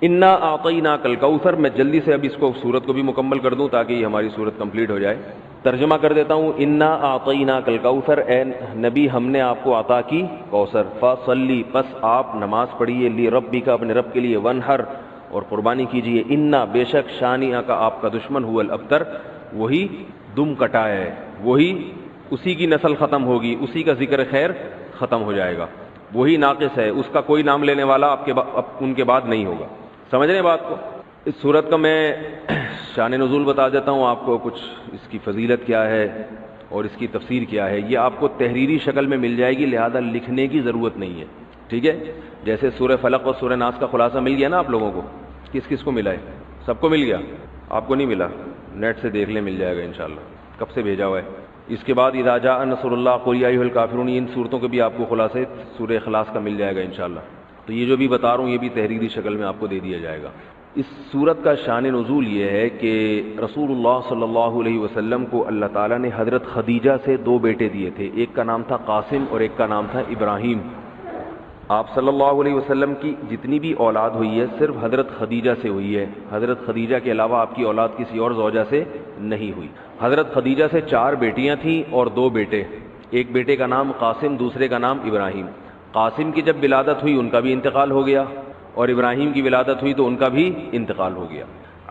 انا اعطیناک الکوثر. میں جلدی سے اب اس کو سورت کو بھی مکمل کر دوں تاکہ یہ ہماری سورت کمپلیٹ ہو جائے. ترجمہ کر دیتا ہوں. انا اعطیناک الکوثر، اے نبی ہم نے آپ کو عطا کی کوثر. فصلی، پس آپ نماز پڑھیے، لربک، اپنے رب کے لیے، ونحر، اور قربانی کیجیے. انا، بے شک، شانئ کا آپ کا دشمن، هو الابتر، وہی دم کٹا ہے، وہی اسی کی نسل ختم ہوگی، اسی کا ذکر خیر ختم ہو جائے گا، وہی ناقص ہے، اس کا کوئی نام لینے والا ان کے بعد نہیں ہوگا. سمجھ رہے ہیں بات کو؟ اس صورت کا میں شان نزول بتا دیتا ہوں آپ کو، کچھ اس کی فضیلت کیا ہے اور اس کی تفسیر کیا ہے. یہ آپ کو تحریری شکل میں مل جائے گی، لہذا لکھنے کی ضرورت نہیں ہے. ٹھیک ہے؟ جیسے سورہ فلق اور سورہ ناس کا خلاصہ مل گیا نا آپ لوگوں کو. کس کس کو ملا ہے؟ سب کو مل گیا؟ آپ کو نہیں ملا؟ نیٹ سے دیکھ لیں، مل جائے گا انشاءاللہ. کب سے بھیجا ہوا ہے؟ اس کے بعد اذا جاء نصر اللہ قل یا ایھا الکافرون، ان صورتوں کے بھی آپ کو خلاصے سورہ اخلاص کا مل جائے گا انشاءاللہ. تو یہ جو بھی بتا رہا ہوں یہ بھی تحریری شکل میں آپ کو دے دیا جائے گا. اس صورت کا شان نزول یہ ہے کہ رسول اللہ صلی اللہ علیہ وسلم کو اللہ تعالیٰ نے حضرت خدیجہ سے 2 بیٹے دیے تھے. ایک کا نام تھا قاسم اور ایک کا نام تھا ابراہیم. آپ صلی اللہ علیہ وسلم کی جتنی بھی اولاد ہوئی ہے صرف حضرت خدیجہ سے ہوئی ہے. حضرت خدیجہ کے علاوہ آپ کی اولاد کسی اور زوجہ سے نہیں ہوئی. حضرت خدیجہ سے 4 بیٹیاں تھیں اور 2 بیٹے. ایک بیٹے کا نام قاسم، دوسرے کا نام ابراہیم. قاسم کی جب ولادت ہوئی ان کا بھی انتقال ہو گیا، اور ابراہیم کی ولادت ہوئی تو ان کا بھی انتقال ہو گیا.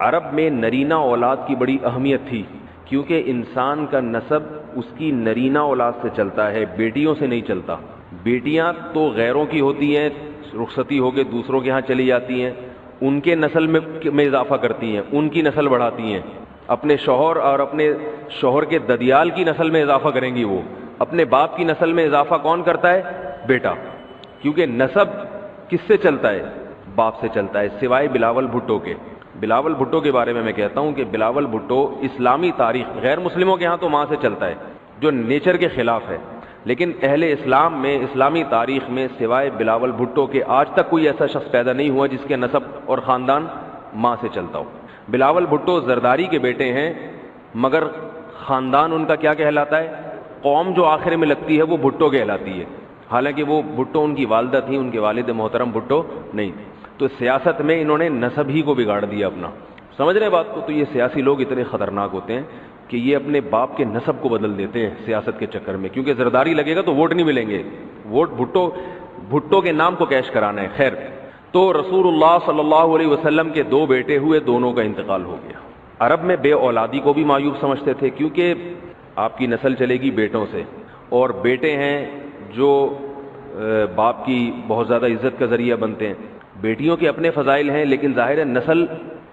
عرب میں نرینہ اولاد کی بڑی اہمیت تھی، کیونکہ انسان کا نسب اس کی نرینہ اولاد سے چلتا ہے، بیٹیوں سے نہیں چلتا. بیٹیاں تو غیروں کی ہوتی ہیں، رخصتی ہو کے دوسروں کے ہاں چلی جاتی ہیں، ان کے نسل میں اضافہ کرتی ہیں، ان کی نسل بڑھاتی ہیں. اپنے شوہر اور اپنے شوہر کے ددیال کی نسل میں اضافہ کریں گی. وہ اپنے باپ کی نسل میں اضافہ کون کرتا ہے؟ بیٹا. کیونکہ نسب کس سے چلتا ہے؟ باپ سے چلتا ہے، سوائے بلاول بھٹو کے. بلاول بھٹو کے بارے میں کہتا ہوں کہ بلاول بھٹو اسلامی تاریخ، غیر مسلموں کے ہاں تو ماں سے چلتا ہے جو نیچر کے خلاف ہے، لیکن اہل اسلام میں، اسلامی تاریخ میں سوائے بلاول بھٹو کے آج تک کوئی ایسا شخص پیدا نہیں ہوا جس کے نسب اور خاندان ماں سے چلتا ہو. بلاول بھٹو زرداری کے بیٹے ہیں، مگر خاندان ان کا کیا کہلاتا ہے؟ قوم جو آخر میں لگتی ہے وہ بھٹو کہلاتی ہے، حالانکہ وہ بھٹو ان کی والدہ تھیں، ان کے والد محترم بھٹو نہیں. تو سیاست میں انہوں نے نسب ہی کو بگاڑ دیا اپنا. سمجھ رہے ہیں بات کو؟ تو یہ سیاسی لوگ اتنے خطرناک ہوتے ہیں کہ یہ اپنے باپ کے نسب کو بدل دیتے ہیں سیاست کے چکر میں، کیونکہ زرداری لگے گا تو ووٹ نہیں ملیں گے، ووٹ بھٹو کے نام کو کیش کرانا ہے. خیر، تو رسول اللہ صلی اللہ علیہ وسلم کے 2 بیٹے ہوئے، دونوں کا انتقال ہو گیا. عرب میں بے اولادی کو بھی معیوب سمجھتے تھے، کیونکہ آپ کی نسل چلے گی بیٹوں سے، اور بیٹے ہیں جو باپ کی بہت زیادہ عزت کا ذریعہ بنتے ہیں. بیٹیوں کے اپنے فضائل ہیں، لیکن ظاہر ہے نسل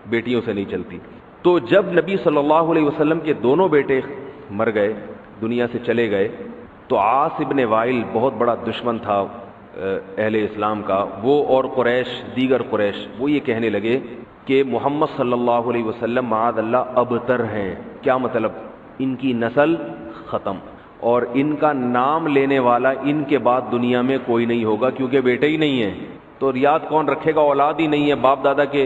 بیٹیوں سے نہیں چلتی. تو جب نبی صلی اللہ علیہ وسلم کے دونوں بیٹے مر گئے، دنیا سے چلے گئے، تو عاص ابن وائل بہت بڑا دشمن تھا اہل اسلام کا، وہ اور قریش، دیگر قریش، وہ یہ کہنے لگے کہ محمد صلی اللہ علیہ وسلم معاذ اللہ ابتر ہیں. کیا مطلب؟ ان کی نسل ختم، اور ان کا نام لینے والا ان کے بعد دنیا میں کوئی نہیں ہوگا، کیونکہ بیٹے ہی نہیں ہیں. تو ریاض کون رکھے گا؟ اولاد ہی نہیں ہے، باپ دادا کے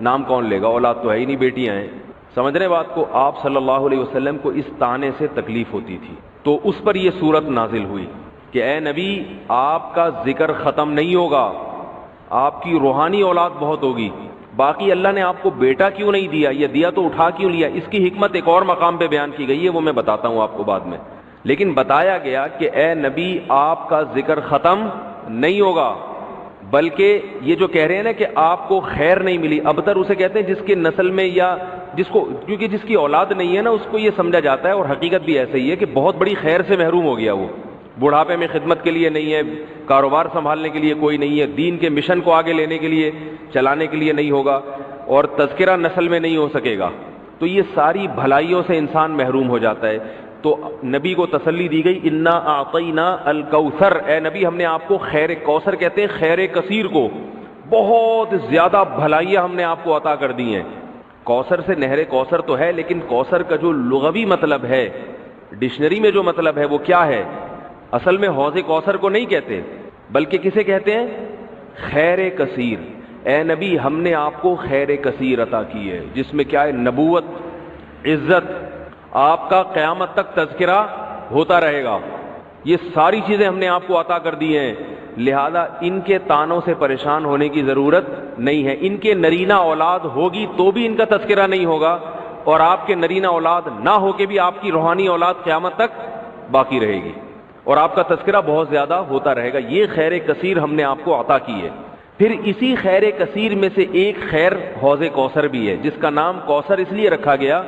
نام کون لے گا؟ اولاد تو ہے ہی نہیں، بیٹیاں ہیں. سمجھ رہے بات کو؟ آپ صلی اللہ علیہ وسلم کو اس طعنے سے تکلیف ہوتی تھی، تو اس پر یہ صورت نازل ہوئی کہ اے نبی، آپ کا ذکر ختم نہیں ہوگا، آپ کی روحانی اولاد بہت ہوگی. باقی اللہ نے آپ کو بیٹا کیوں نہیں دیا، یہ دیا تو اٹھا کیوں لیا، اس کی حکمت ایک اور مقام پہ بیان کی گئی ہے، وہ میں بتاتا ہوں آپ کو بعد میں. لیکن بتایا گیا کہ اے نبی، آپ کا ذکر ختم نہیں ہوگا، بلکہ یہ جو کہہ رہے ہیں نا کہ آپ کو خیر نہیں ملی، ابتر اسے کہتے ہیں جس کے نسل میں یا جس کو، کیونکہ جس کی اولاد نہیں ہے نا اس کو یہ سمجھا جاتا ہے، اور حقیقت بھی ایسے ہی ہے کہ بہت بڑی خیر سے محروم ہو گیا. وہ بڑھاپے میں خدمت کے لیے نہیں ہے، کاروبار سنبھالنے کے لیے کوئی نہیں ہے، دین کے مشن کو آگے لینے کے لیے، چلانے کے لیے نہیں ہوگا، اور تذکرہ نسل میں نہیں ہو سکے گا. تو یہ ساری بھلائیوں سے انسان محروم ہو جاتا ہے. تو نبی کو تسلی دی گئی، انا اعطینا الکوثر، اے نبی ہم نے آپ کو خیر کوثر کہتے ہیں خیر کثیر کو، بہت زیادہ بھلائیاں ہم نے آپ کو عطا کر دی ہیں. کوثر سے نہر کوثر تو ہے، لیکن کوثر کا جو لغوی مطلب ہے، ڈکشنری میں جو مطلب ہے وہ کیا ہے؟ اصل میں حوض کوثر کو نہیں کہتے، بلکہ کسے کہتے ہیں؟ خیر کثیر. اے نبی ہم نے آپ کو خیر کثیر عطا کی ہے، جس میں کیا ہے؟ نبوت، عزت، آپ کا قیامت تک تذکرہ ہوتا رہے گا. یہ ساری چیزیں ہم نے آپ کو عطا کر دی ہیں، لہذا ان کے تانوں سے پریشان ہونے کی ضرورت نہیں ہے۔ ان کے نرینہ اولاد ہوگی تو بھی ان کا تذکرہ نہیں ہوگا، اور آپ کے نرینہ اولاد نہ ہو کے بھی آپ کی روحانی اولاد قیامت تک باقی رہے گی، اور آپ کا تذکرہ بہت زیادہ ہوتا رہے گا۔ یہ خیر کثیر ہم نے آپ کو عطا کی ہے۔ پھر اسی خیر کثیر میں سے ایک خیر حوض کوثر بھی ہے، جس کا نام کوثر اس لیے رکھا گیا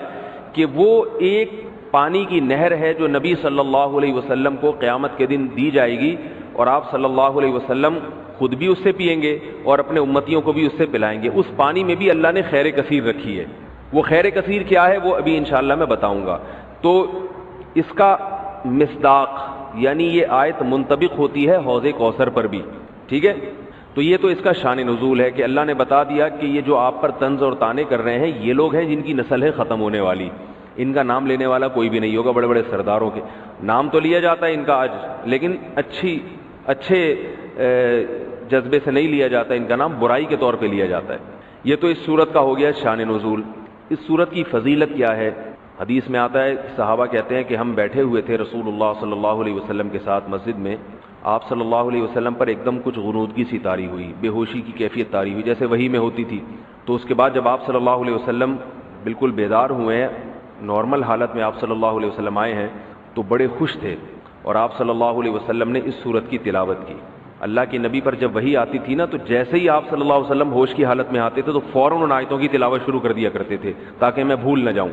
کہ وہ ایک پانی کی نہر ہے جو نبی صلی اللہ علیہ وسلم کو قیامت کے دن دی جائے گی، اور آپ صلی اللہ علیہ وسلم خود بھی اس سے پئیں گے اور اپنے امتیوں کو بھی اس سے پلائیں گے۔ اس پانی میں بھی اللہ نے خیر کثیر رکھی ہے۔ وہ خیر کثیر کیا ہے وہ ابھی انشاءاللہ میں بتاؤں گا۔ تو اس کا مصداق یعنی یہ آیت منطبق ہوتی ہے حوض کوثر پر بھی، ٹھیک ہے؟ تو یہ تو اس کا شان نزول ہے کہ اللہ نے بتا دیا کہ یہ جو آپ پر طنز اور طعنے کر رہے ہیں یہ لوگ ہیں جن کی نسل ہے ختم ہونے والی، ان کا نام لینے والا کوئی بھی نہیں ہوگا۔ بڑے بڑے سرداروں کے نام تو لیا جاتا ہے ان کا آج، لیکن اچھے جذبے سے نہیں لیا جاتا، ان کا نام برائی کے طور پہ لیا جاتا ہے۔ یہ تو اس سورت کا ہو گیا شان نزول۔ اس سورت کی فضیلت کیا ہے؟ حدیث میں آتا ہے، صحابہ کہتے ہیں کہ ہم بیٹھے ہوئے تھے رسول اللہ صلی اللہ علیہ وسلم کے ساتھ مسجد میں، آپ صلی اللہ علیہ وسلم پر ایک دم کچھ غنودگی سی طاری ہوئی، بے ہوشی کی کیفیت طاری ہوئی جیسے وحی میں ہوتی تھی۔ تو اس کے بعد جب آپ صلی اللہ علیہ وسلم بالکل بیدار ہوئے ہیں، نارمل حالت میں آپ صلی اللہ علیہ وسلم آئے ہیں، تو بڑے خوش تھے، اور آپ صلی اللہ علیہ وسلم نے اس سورت کی تلاوت کی۔ اللہ کے نبی پر جب وحی آتی تھی نا، تو جیسے ہی آپ صلی اللہ علیہ وسلم ہوش کی حالت میں آتے تھے تو فوراً ان آیتوں کی تلاوت شروع کر دیا کرتے تھے تاکہ میں بھول نہ جاؤں۔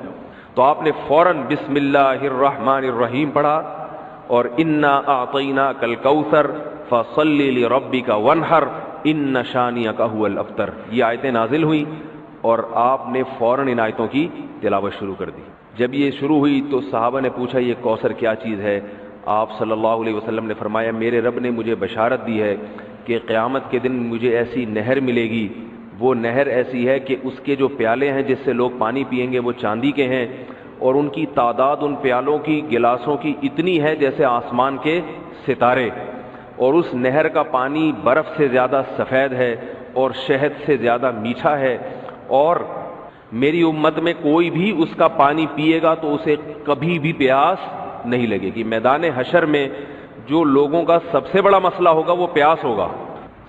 تو آپ نے فوراً بسم اللہ الرحمن الرحیم پڑھا، اور انا اعطیناک الکوثر فصل لربک وانحر ان شانئک هو الابتر، یہ آیتیں نازل ہوئیں اور آپ نے فوراً ان آیتوں کی تلاوت شروع کر دی۔ جب یہ شروع ہوئی تو صحابہ نے پوچھا یہ کوثر کیا چیز ہے؟ آپ صلی اللہ علیہ وسلم نے فرمایا میرے رب نے مجھے بشارت دی ہے کہ قیامت کے دن مجھے ایسی نہر ملے گی، وہ نہر ایسی ہے کہ اس کے جو پیالے ہیں جس سے لوگ پانی پئیں گے وہ چاندی کے ہیں، اور ان کی تعداد ان پیالوں کی گلاسوں کی اتنی ہے جیسے آسمان کے ستارے، اور اس نہر کا پانی برف سے زیادہ سفید ہے اور شہد سے زیادہ میٹھا ہے، اور میری امت میں کوئی بھی اس کا پانی پیے گا تو اسے کبھی بھی پیاس نہیں لگے گی۔ میدان حشر میں جو لوگوں کا سب سے بڑا مسئلہ ہوگا وہ پیاس ہوگا،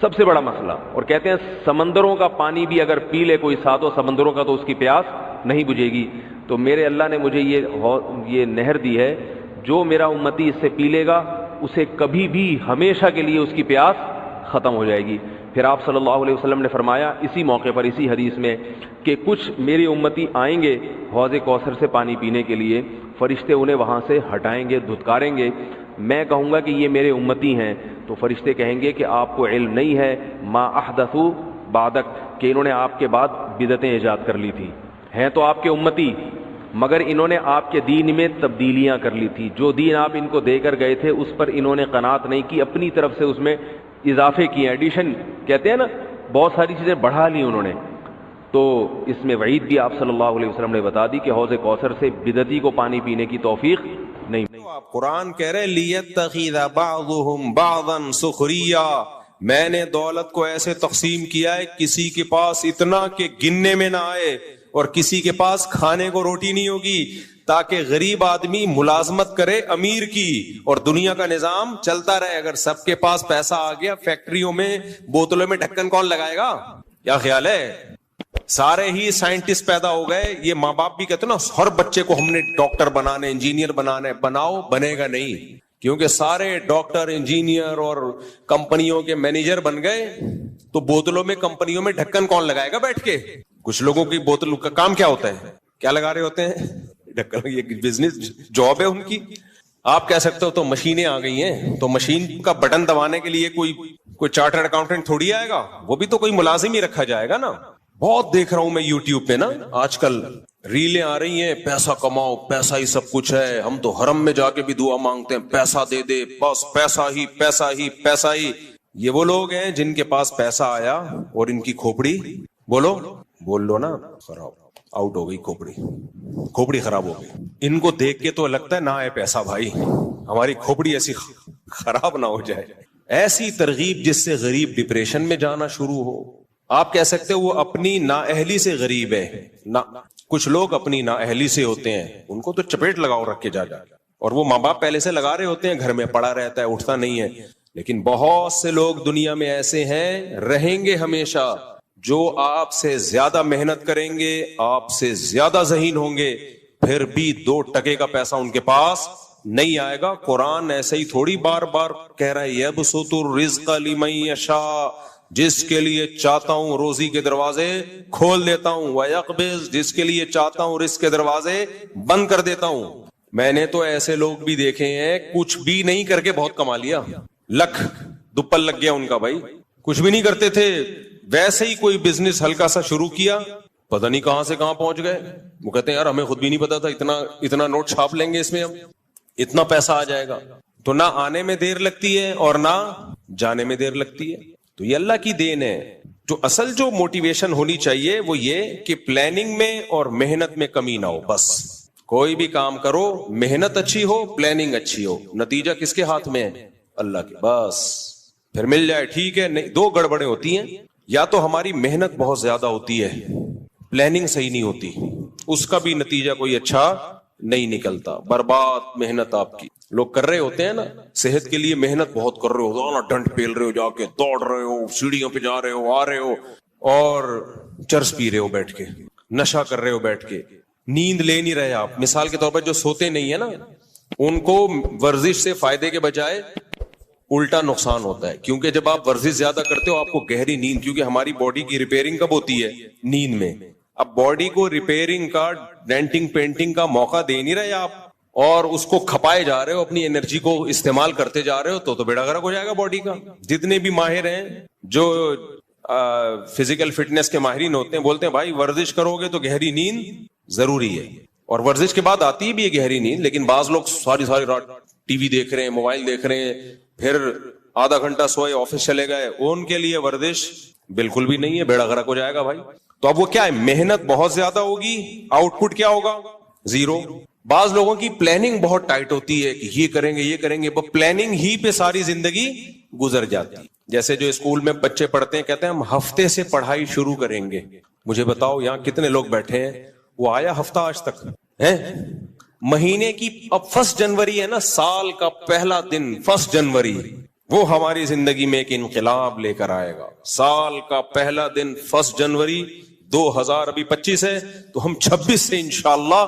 سب سے بڑا مسئلہ، اور کہتے ہیں سمندروں کا پانی بھی اگر پی لے کوئی ساتوں سمندروں کا تو اس کی پیاس نہیں بجھے گی۔ تو میرے اللہ نے مجھے یہ نہر دی ہے، جو میرا امتی اس سے پی لے گا اسے کبھی بھی ہمیشہ کے لیے اس کی پیاس ختم ہو جائے گی۔ پھر آپ صلی اللہ علیہ وسلم نے فرمایا اسی موقع پر اسی حدیث میں کہ کچھ میری امتی آئیں گے حوض کوثر سے پانی پینے کے لیے، فرشتے انہیں وہاں سے ہٹائیں گے، دھتکاریں گے، میں کہوں گا کہ یہ میرے امتی ہیں، تو فرشتے کہیں گے کہ آپ کو علم نہیں ہے ما احدثوا بعدک، کہ انہوں نے آپ کے بعد بدعتیں ایجاد کر لی تھی، ہیں تو آپ کے امتی مگر انہوں نے آپ کے دین میں تبدیلیاں کر لی تھی، جو دین آپ ان کو دے کر گئے تھے اس پر انہوں نے قناعت نہیں کی، اپنی طرف سے اس میں اضافے کیے، ایڈیشن کہتے ہیں نا، بہت ساری چیزیں بڑھا لی انہوں نے۔ تو اس میں وعید بھی آپ صلی اللہ علیہ وسلم نے بتا دی کہ حوض کوثر سے بدعتی کو پانی پینے کی توفیق نہیں۔ آپ قرآن کہہ رہے لیتخذ بعضهم بعضا سخریا، میں نے دولت کو ایسے تقسیم کیا ہے کسی کے پاس اتنا کہ گننے میں نہ آئے اور کسی کے پاس کھانے کو روٹی نہیں ہوگی، تاکہ غریب آدمی ملازمت کرے امیر کی اور دنیا کا نظام چلتا رہے۔ اگر سب کے پاس پیسہ آ گیا، فیکٹریوں میں بوتلوں میں ڈھکن کون لگائے گا؟ کیا خیال ہے؟ سارے ہی سائنٹسٹ پیدا ہو گئے، یہ ماں باپ بھی کہتے نا ہر بچے کو ہم نے ڈاکٹر بنانا، انجینئر بنانا ہے، بناؤ، بنے گا نہیں، کیونکہ سارے ڈاکٹر انجینئر اور کمپنیوں کے مینیجر بن گئے، تو بوتلوں میں کمپنیوں میں ڈھکن کون لگائے گا بیٹھ کے؟ کچھ لوگوں کی بوتل کا کام کیا ہوتا ہے؟ کیا لگا رہے ہوتے ہیں؟ ڈھکن، یہ بزنس جاب ہے ان کی۔ آپ کہہ سکتے ہو تو مشینیں آ گئی ہیں، تو مشین کا بٹن دبانے کے لیے کوئی چارٹرڈ اکاؤنٹنٹ تھوڑی آئے گا، وہ بھی تو کوئی ملازم ہی رکھا جائے گا نا۔ بہت دیکھ رہا ہوں میں یوٹیوب پہ نا، آج کل ریلیں آ رہی ہیں، پیسہ کماؤ، پیسہ ہی سب کچھ ہے، ہم تو حرم میں جا کے بھی دعا مانگتے ہیں پیسہ دے دے، بس پیسہ ہی پیسہ ہی پیسہ ہی۔ یہ وہ لوگ ہیں جن کے پاس پیسہ آیا اور ان کی کھوپڑی، بول لو نا، خراب آؤٹ ہو گئی، کھوپڑی خراب ہو گئی۔ ان کو دیکھ کے تو لگتا ہے نہ آئے پیسہ بھائی، ہماری کھوپڑی ایسی خراب نہ ہو جائے۔ ایسی ترغیب جس سے غریب ڈپریشن میں جانا شروع ہو۔ آپ کہہ سکتے ہو وہ اپنی نااہلی سے غریب ہے، کچھ لوگ اپنی نااہلی سے ہوتے ہیں، ان کو تو چپیٹ لگاؤ رکھ کے جا، اور وہ ماں باپ پہلے سے لگا رہے ہوتے ہیں, گھر میں پڑا رہتا ہے, اٹھتا نہیں ہے. لیکن بہت سے لوگ دنیا میں ایسے ہیں, رہیں گے ہمیشہ, جو آپ سے زیادہ محنت کریں گے, آپ سے زیادہ ذہین ہوں گے, پھر بھی 2 ٹکے کا پیسہ ان کے پاس نہیں آئے گا. قرآن ایسے ہی تھوڑی بار بار کہہ رہا ہے یبسط الرزق لمن یشاء, جس کے لیے چاہتا ہوں روزی کے دروازے کھول دیتا ہوں, ویقبض, جس کے لیے چاہتا ہوں رزق کے دروازے بند کر دیتا ہوں. میں نے تو ایسے لوگ بھی دیکھے ہیں کچھ بھی نہیں کر کے بہت کما لیا, لکھ دوپل لگ گیا ان کا. بھائی کچھ بھی نہیں کرتے تھے, ویسے ہی کوئی بزنس ہلکا سا شروع کیا, پتہ نہیں کہاں سے کہاں پہنچ گئے. وہ کہتے ہیں یار ہمیں خود بھی نہیں پتا تھا اتنا نوٹ چھاپ لیں گے, اس میں ہم اتنا پیسہ آ جائے گا. تو نہ آنے میں دیر لگتی ہے اور نہ جانے میں دیر لگتی ہے. تو یہ اللہ کی دین ہے. جو اصل جو موٹیویشن ہونی چاہیے وہ یہ کہ پلاننگ میں اور محنت میں کمی نہ ہو. بس کوئی بھی کام کرو, محنت اچھی ہو, پلاننگ اچھی ہو, نتیجہ کس کے ہاتھ میں ہے؟ اللہ کے. بس پھر مل جائے ٹھیک ہے. نہیں, 2 گڑبڑیں ہوتی ہیں, یا تو ہماری محنت بہت زیادہ ہوتی ہے, پلاننگ صحیح نہیں ہوتی, اس کا بھی نتیجہ کوئی اچھا نہیں نکلتا, برباد محنت آپ کی. لوگ کر رہے ہوتے ہیں نا صحت کے لیے, محنت بہت کر رہے ہو, ڈنڈ پیل رہے ہو, جا کے دوڑ رہے ہو, سیڑھیوں پہ جا رہے ہو, آ رہے ہو, اور چرس پی رہے ہو بیٹھ کے, نشہ کر رہے ہو بیٹھ کے, نیند لے نہیں رہے آپ. مثال کے طور پر جو سوتے نہیں ہے نا, ان کو ورزش سے فائدے کے بجائے الٹا نقصان ہوتا ہے. کیونکہ جب آپ ورزش زیادہ کرتے ہو آپ کو گہری نیند, کیونکہ ہماری باڈی کی ریپیئرنگ کب ہوتی ہے؟ نیند میں. اب باڈی کو ریپیئرنگ کا, ڈینٹنگ پینٹنگ کا موقع دے نہیں رہے آپ, اور اس کو کھپائے جا رہے ہو, اپنی انرجی کو استعمال کرتے جا رہے ہو, تو بیڑا غرق ہو جائے گا باڈی کا. جتنے بھی ماہر ہیں جو فزیکل فٹنس کے ماہرین ہوتے ہیں, بولتے ہیں بھائی ورزش کرو گے تو گہری نیند ضروری ہے, اور ورزش کے بعد آتی بھی ہے گہری نیند. لیکن بعض لوگ ساری رات ٹی وی دیکھ رہے ہیں, موبائل دیکھ رہے ہیں, پھر آدھا گھنٹہ سوئے, آفس چلے گئے, ان کے لیے ورزش بالکل بھی نہیں ہے, بیڑا غرق ہو جائے گا بھائی. تو اب وہ کیا ہے, محنت بہت زیادہ ہوگی, آؤٹ پٹ کیا ہوگا؟ 0. بعض لوگوں کی پلاننگ بہت ٹائٹ ہوتی ہے کہ یہ کریں گے یہ کریں گے, پلاننگ ہی پہ ساری زندگی گزر جاتی. جیسے جو اسکول میں بچے پڑھتے ہیں, کہتے ہیں ہم ہفتے سے پڑھائی شروع کریں گے. مجھے بتاؤ یہاں کتنے لوگ بیٹھے ہیں, وہ آیا ہفتہ آج تک ہے؟ مہینے کی, اب 1 جنوری ہے نا, سال کا پہلا دن 1 جنوری, وہ ہماری زندگی میں ایک انقلاب لے کر آئے گا. سال کا پہلا دن 1 جنوری 2000, ابھی 25 ہے, تو ہم 26 سے انشاءاللہ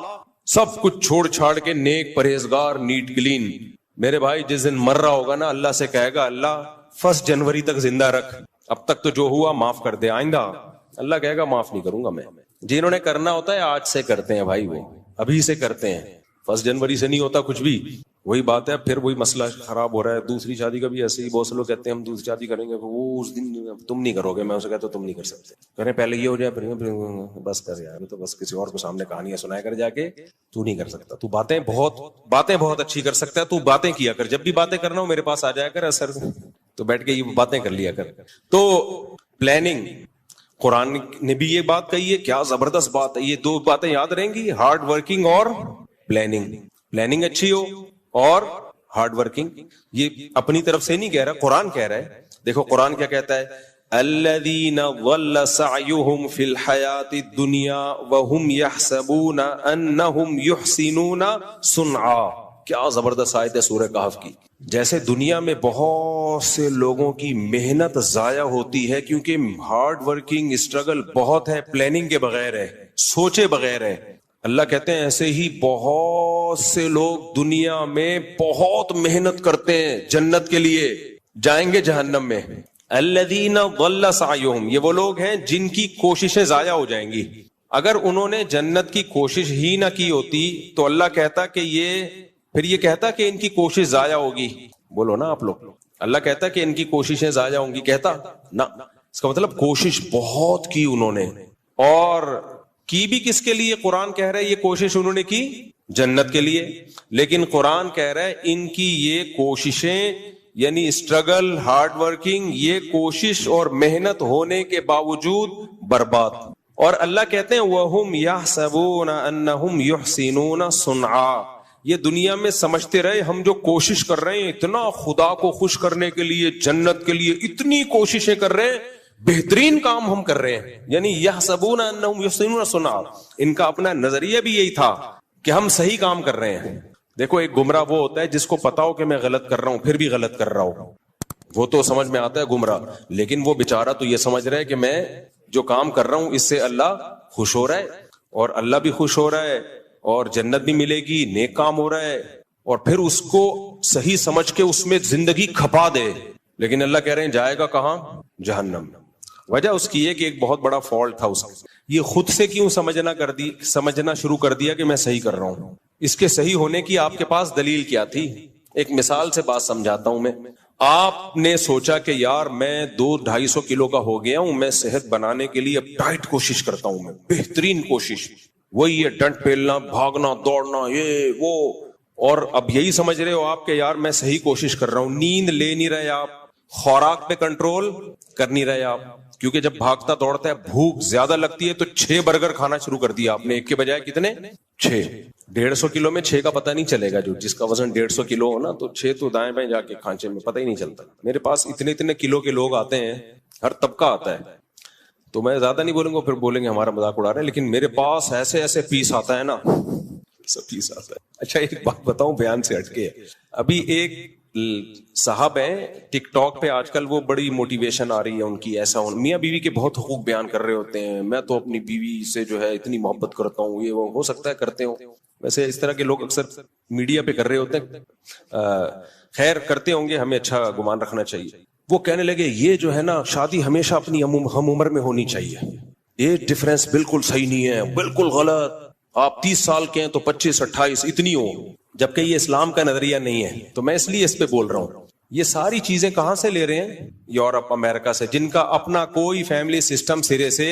سب کچھ چھوڑ چھاڑ کے نیک, پرہیزگار, نیٹ کلین. میرے بھائی جس دن مر رہا ہوگا نا, اللہ سے کہے گا اللہ 1 جنوری تک زندہ رکھ, اب تک تو جو ہوا معاف کر دے, آئندہ اللہ کہے گا معاف نہیں کروں گا میں. جنہوں نے کرنا ہوتا ہے آج سے کرتے ہیں بھائی, وہ ابھی سے کرتے ہیں, 1 جنوری سے نہیں ہوتا کچھ بھی. وہی بات ہے, پھر وہی مسئلہ خراب ہو رہا ہے. دوسری شادی کا بھی ایسے ہی, بہت سے لوگ کہتے ہیں ہم دوسری شادی کریں گے, وہ اس دن تم نہیں کرو گے. میں اسے کہتا ہوں تم نہیں کر سکتے, کریں پہلے یہ ہو جائے, پھر بس کر یار, تو بس کسی اور کو سامنے کہانیاں سنایا کر جا کے, تو نہیں کر سکتا. تو باتیں بہت اچھی کر سکتا ہے, تو باتیں کیا کر, جب بھی باتیں کرنا ہو میرے پاس آ جایا کر, اثر تو بیٹھ کے یہ باتیں کر لیا کر. تو پلاننگ, قرآن نے بھی یہ بات کہی ہے, کیا زبردست بات ہے. یہ 2 باتیں یاد رہیں گی, ہارڈ ورکنگ اور پلاننگ. پلاننگ اچھی ہو اور ہارڈ ورکنگ. یہ اپنی طرف سے نہیں کہہ رہا, قرآن کہہ رہا ہے. دیکھو قرآن کیا کہتا ہے, الذین ضل سعیہم فی الحیاۃ الدنیا وہم یحسبون انہم یحسنون صنعا. کیا زبردست آیت ہے سورہ کہف کی. جیسے دنیا میں بہت سے لوگوں کی محنت ضائع ہوتی ہے کیونکہ ہارڈ ورکنگ اسٹرگل بہت ہے, پلاننگ کے بغیر ہے, سوچے بغیر ہے. اللہ کہتے ہیں ایسے ہی بہت سے لوگ دنیا میں بہت محنت کرتے ہیں جنت کے لیے, جائیں گے جہنم میں. الذین ضل سعیہم, یہ وہ لوگ ہیں جن کی کوششیں ضائع ہو جائیں گی. اگر انہوں نے جنت کی کوشش ہی نہ کی ہوتی تو اللہ کہتا کہ پھر یہ کہتا کہ ان کی کوشش ضائع ہوگی. بولو نا آپ لوگ, اللہ کہتا کہ ان کی کوششیں ضائع ہوں گی, کہتا نہ. اس کا مطلب کوشش بہت کی انہوں نے, اور کی بھی کس کے لیے؟ قرآن کہہ رہا ہے یہ کوشش انہوں نے کی جنت کے لیے. لیکن قرآن کہہ رہا ہے ان کی یہ کوششیں, یعنی اسٹرگل, ہارڈ ورکنگ, یہ کوشش اور محنت ہونے کے باوجود برباد. اور اللہ کہتے ہیں وَهُمْ يَحْسَبُونَ أَنَّهُمْ يُحْسِنُونَ صُنْعًا. یہ دنیا میں سمجھتے رہے ہم جو کوشش کر رہے ہیں, اتنا خدا کو خوش کرنے کے لیے, جنت کے لیے اتنی کوششیں کر رہے ہیں, بہترین کام ہم کر رہے ہیں. یعنی یحسبون انہم یحسنون صنعا, ان کا اپنا نظریہ بھی یہی تھا کہ ہم صحیح کام کر رہے ہیں. دیکھو ایک گمراہ وہ ہوتا ہے جس کو پتا ہو کہ میں غلط کر رہا ہوں پھر بھی غلط کر رہا ہوں، وہ تو سمجھ میں آتا ہے گمراہ، لیکن وہ بیچارہ تو یہ سمجھ رہا ہے کہ میں جو کام کر رہا ہوں اس سے اللہ خوش ہو رہا ہے، اور اللہ بھی خوش ہو رہا ہے اور جنت بھی ملے گی، نیک کام ہو رہا ہے، اور پھر اس کو صحیح سمجھ کے اس میں زندگی کھپا دے، لیکن اللہ کہہ رہے ہیں جائے گا کہاں؟ جہنم۔ وجہ اس کی ہے کہ ایک بہت بڑا فالٹ تھا اس کا، یہ خود سے کیوں سمجھنا شروع کر دیا کہ میں صحیح کر رہا ہوں۔ اس کے صحیح ہونے کی آپ کے پاس دلیل کیا تھی؟ ایک مثال سے بات سمجھاتا ہوں میں۔ آپ نے سوچا کہ یار میں 200-250 کلو کا ہو گیا ہوں، میں صحت بنانے کے لیے اب ڈائٹ کوشش کرتا ہوں، میں بہترین کوشش، وہی ہے ڈنڈ پیلنا، بھاگنا، دوڑنا، یہ وہ، اور اب یہی سمجھ رہے ہو آپ کہ یار میں صحیح کوشش کر رہا ہوں، نیند لے نہیں رہے آپ، خوراک پہ کنٹرول کر نہیں رہے آپ، کیونکہ جب بھاگتا دوڑتا ہے بھوک زیادہ لگتی ہے تو 6 برگر کھانا شروع کر دیا آپ نے، ایک کے بجائے کتنے؟ 6۔ 150 کلو میں 6 کا پتہ نہیں چلے گا، جو جس کا وزن 150 کلو ہو نا تو 6 تو دائیں بائیں جا کے کھانچے میں پتہ ہی نہیں چلتا۔ میرے پاس اتنے کلو کے لوگ آتے ہیں، ہر طبقہ آتا ہے، تو میں زیادہ نہیں بولوں گا، پھر بولیں گے ہمارا مذاق اڑا رہے ہیں، لیکن میرے پاس ایسے پیس آتا ہے نا، سب پیس آتا ہے۔ اچھا ایک بات بتاؤں بیان سے ہٹ کے، ابھی ایک صاحب ہیں ٹک ٹاک پہ آج کل، وہ بڑی موٹیویشن آ رہی ہے ان کی، ایسا میاں بیوی کے بہت حقوق بیان کر رہے ہوتے ہیں، میں تو اپنی بیوی سے جو ہے اتنی محبت کرتا ہوں، یہ وہ، ہو سکتا ہے کرتے ہوں، ویسے اس طرح کے لوگ اکثر میڈیا پہ کر رہے ہوتے ہیں، خیر کرتے ہوں گے، ہمیں اچھا گمان رکھنا چاہیے۔ وہ کہنے لگے یہ جو ہے نا شادی ہمیشہ اپنی ہم عمر میں ہونی چاہیے، یہ ڈفرینس بالکل صحیح نہیں ہے، بالکل غلط، آپ 30 سال کے ہیں تو 25-28 اتنی ہو، جبکہ یہ اسلام کا نظریہ نہیں ہے۔ تو میں اس لیے اس پہ بول رہا ہوں، یہ ساری چیزیں کہاں سے لے رہے ہیں؟ یورپ، امریکہ سے، جن کا اپنا کوئی فیملی سسٹم سرے سے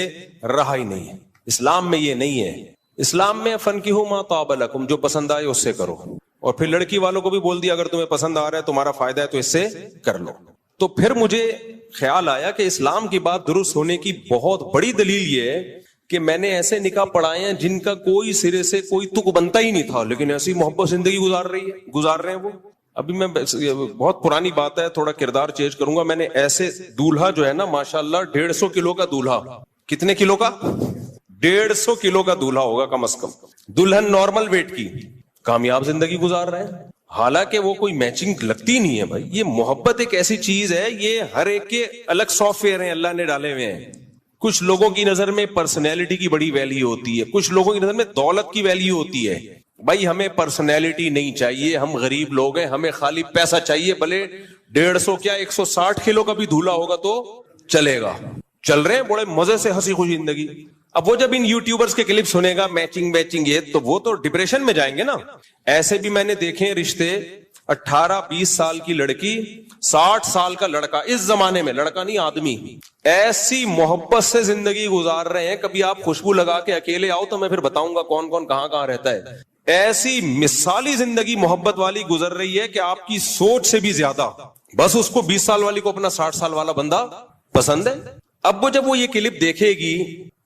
رہا ہی نہیں ہے۔ اسلام میں یہ نہیں ہے، اسلام میں فنکحوا ما طاب لکم، جو پسند آئے اس سے کرو، اور پھر لڑکی والوں کو بھی بول دیا اگر تمہیں پسند آ رہا ہے، تمہارا فائدہ ہے تو اس سے کر لو۔ تو پھر مجھے خیال آیا کہ اسلام کی بات درست ہونے کی بہت بڑی دلیل یہ ہے کہ میں نے ایسے نکاح پڑھائے ہیں جن کا کوئی سرے سے کوئی تک بنتا ہی نہیں تھا، لیکن ایسی محبت زندگی گزار رہے ہیں وہ۔ ابھی میں بہت پرانی بات ہے، تھوڑا کردار چینج کروں گا، میں نے ایسے دولہا جو ہے نا ماشاءاللہ 150 کلو کا دولہا، کتنے کلو کا؟ 150 کلو کا دولہا ہوگا کم از کم، دلہن نارمل ویٹ کی، کامیاب زندگی گزار رہے ہیں، حالانکہ وہ کوئی میچنگ لگتی نہیں ہے۔ بھائی یہ محبت ایک ایسی چیز ہے، یہ ہر ایک کے الگ سافٹ ویئر ہیں اللہ نے ڈالے ہوئے ہیں۔ کچھ لوگوں کی نظر میں پرسنالٹی کی بڑی ویلیو ہوتی ہے، کچھ لوگوں کی نظر میں دولت کی ویلیو ہوتی ہے۔ بھائی ہمیں پرسنالٹی نہیں چاہیے، ہم غریب لوگ ہیں، ہمیں خالی پیسہ چاہیے، بھلے 150 کیا 160 کلو کا بھی دھولا ہوگا تو چلے گا۔ چل رہے ہیں بڑے مزے سے ہنسی خوشی زندگی۔ اب وہ جب ان یوٹیوبرز کے کلپ سنے گا میچنگ یہ، تو وہ تو ڈپریشن میں جائیں گے نا۔ ایسے بھی میں نے دیکھے رشتے، 18-20 سال کی لڑکی، 60 سال کا لڑکا، اس زمانے میں لڑکا نہیں آدمی، ایسی محبت سے زندگی گزار رہے ہیں۔ کبھی آپ خوشبو لگا کے اکیلے آؤ تو میں پھر بتاؤں گا کون کون کہاں رہتا ہے۔ ایسی مثالی زندگی محبت والی گزر رہی ہے کہ آپ کی سوچ سے بھی زیادہ، بس اس کو 20 سال والی کو اپنا 60 سال والا بندہ پسند ہے۔ اب وہ جب وہ یہ کلپ دیکھے گی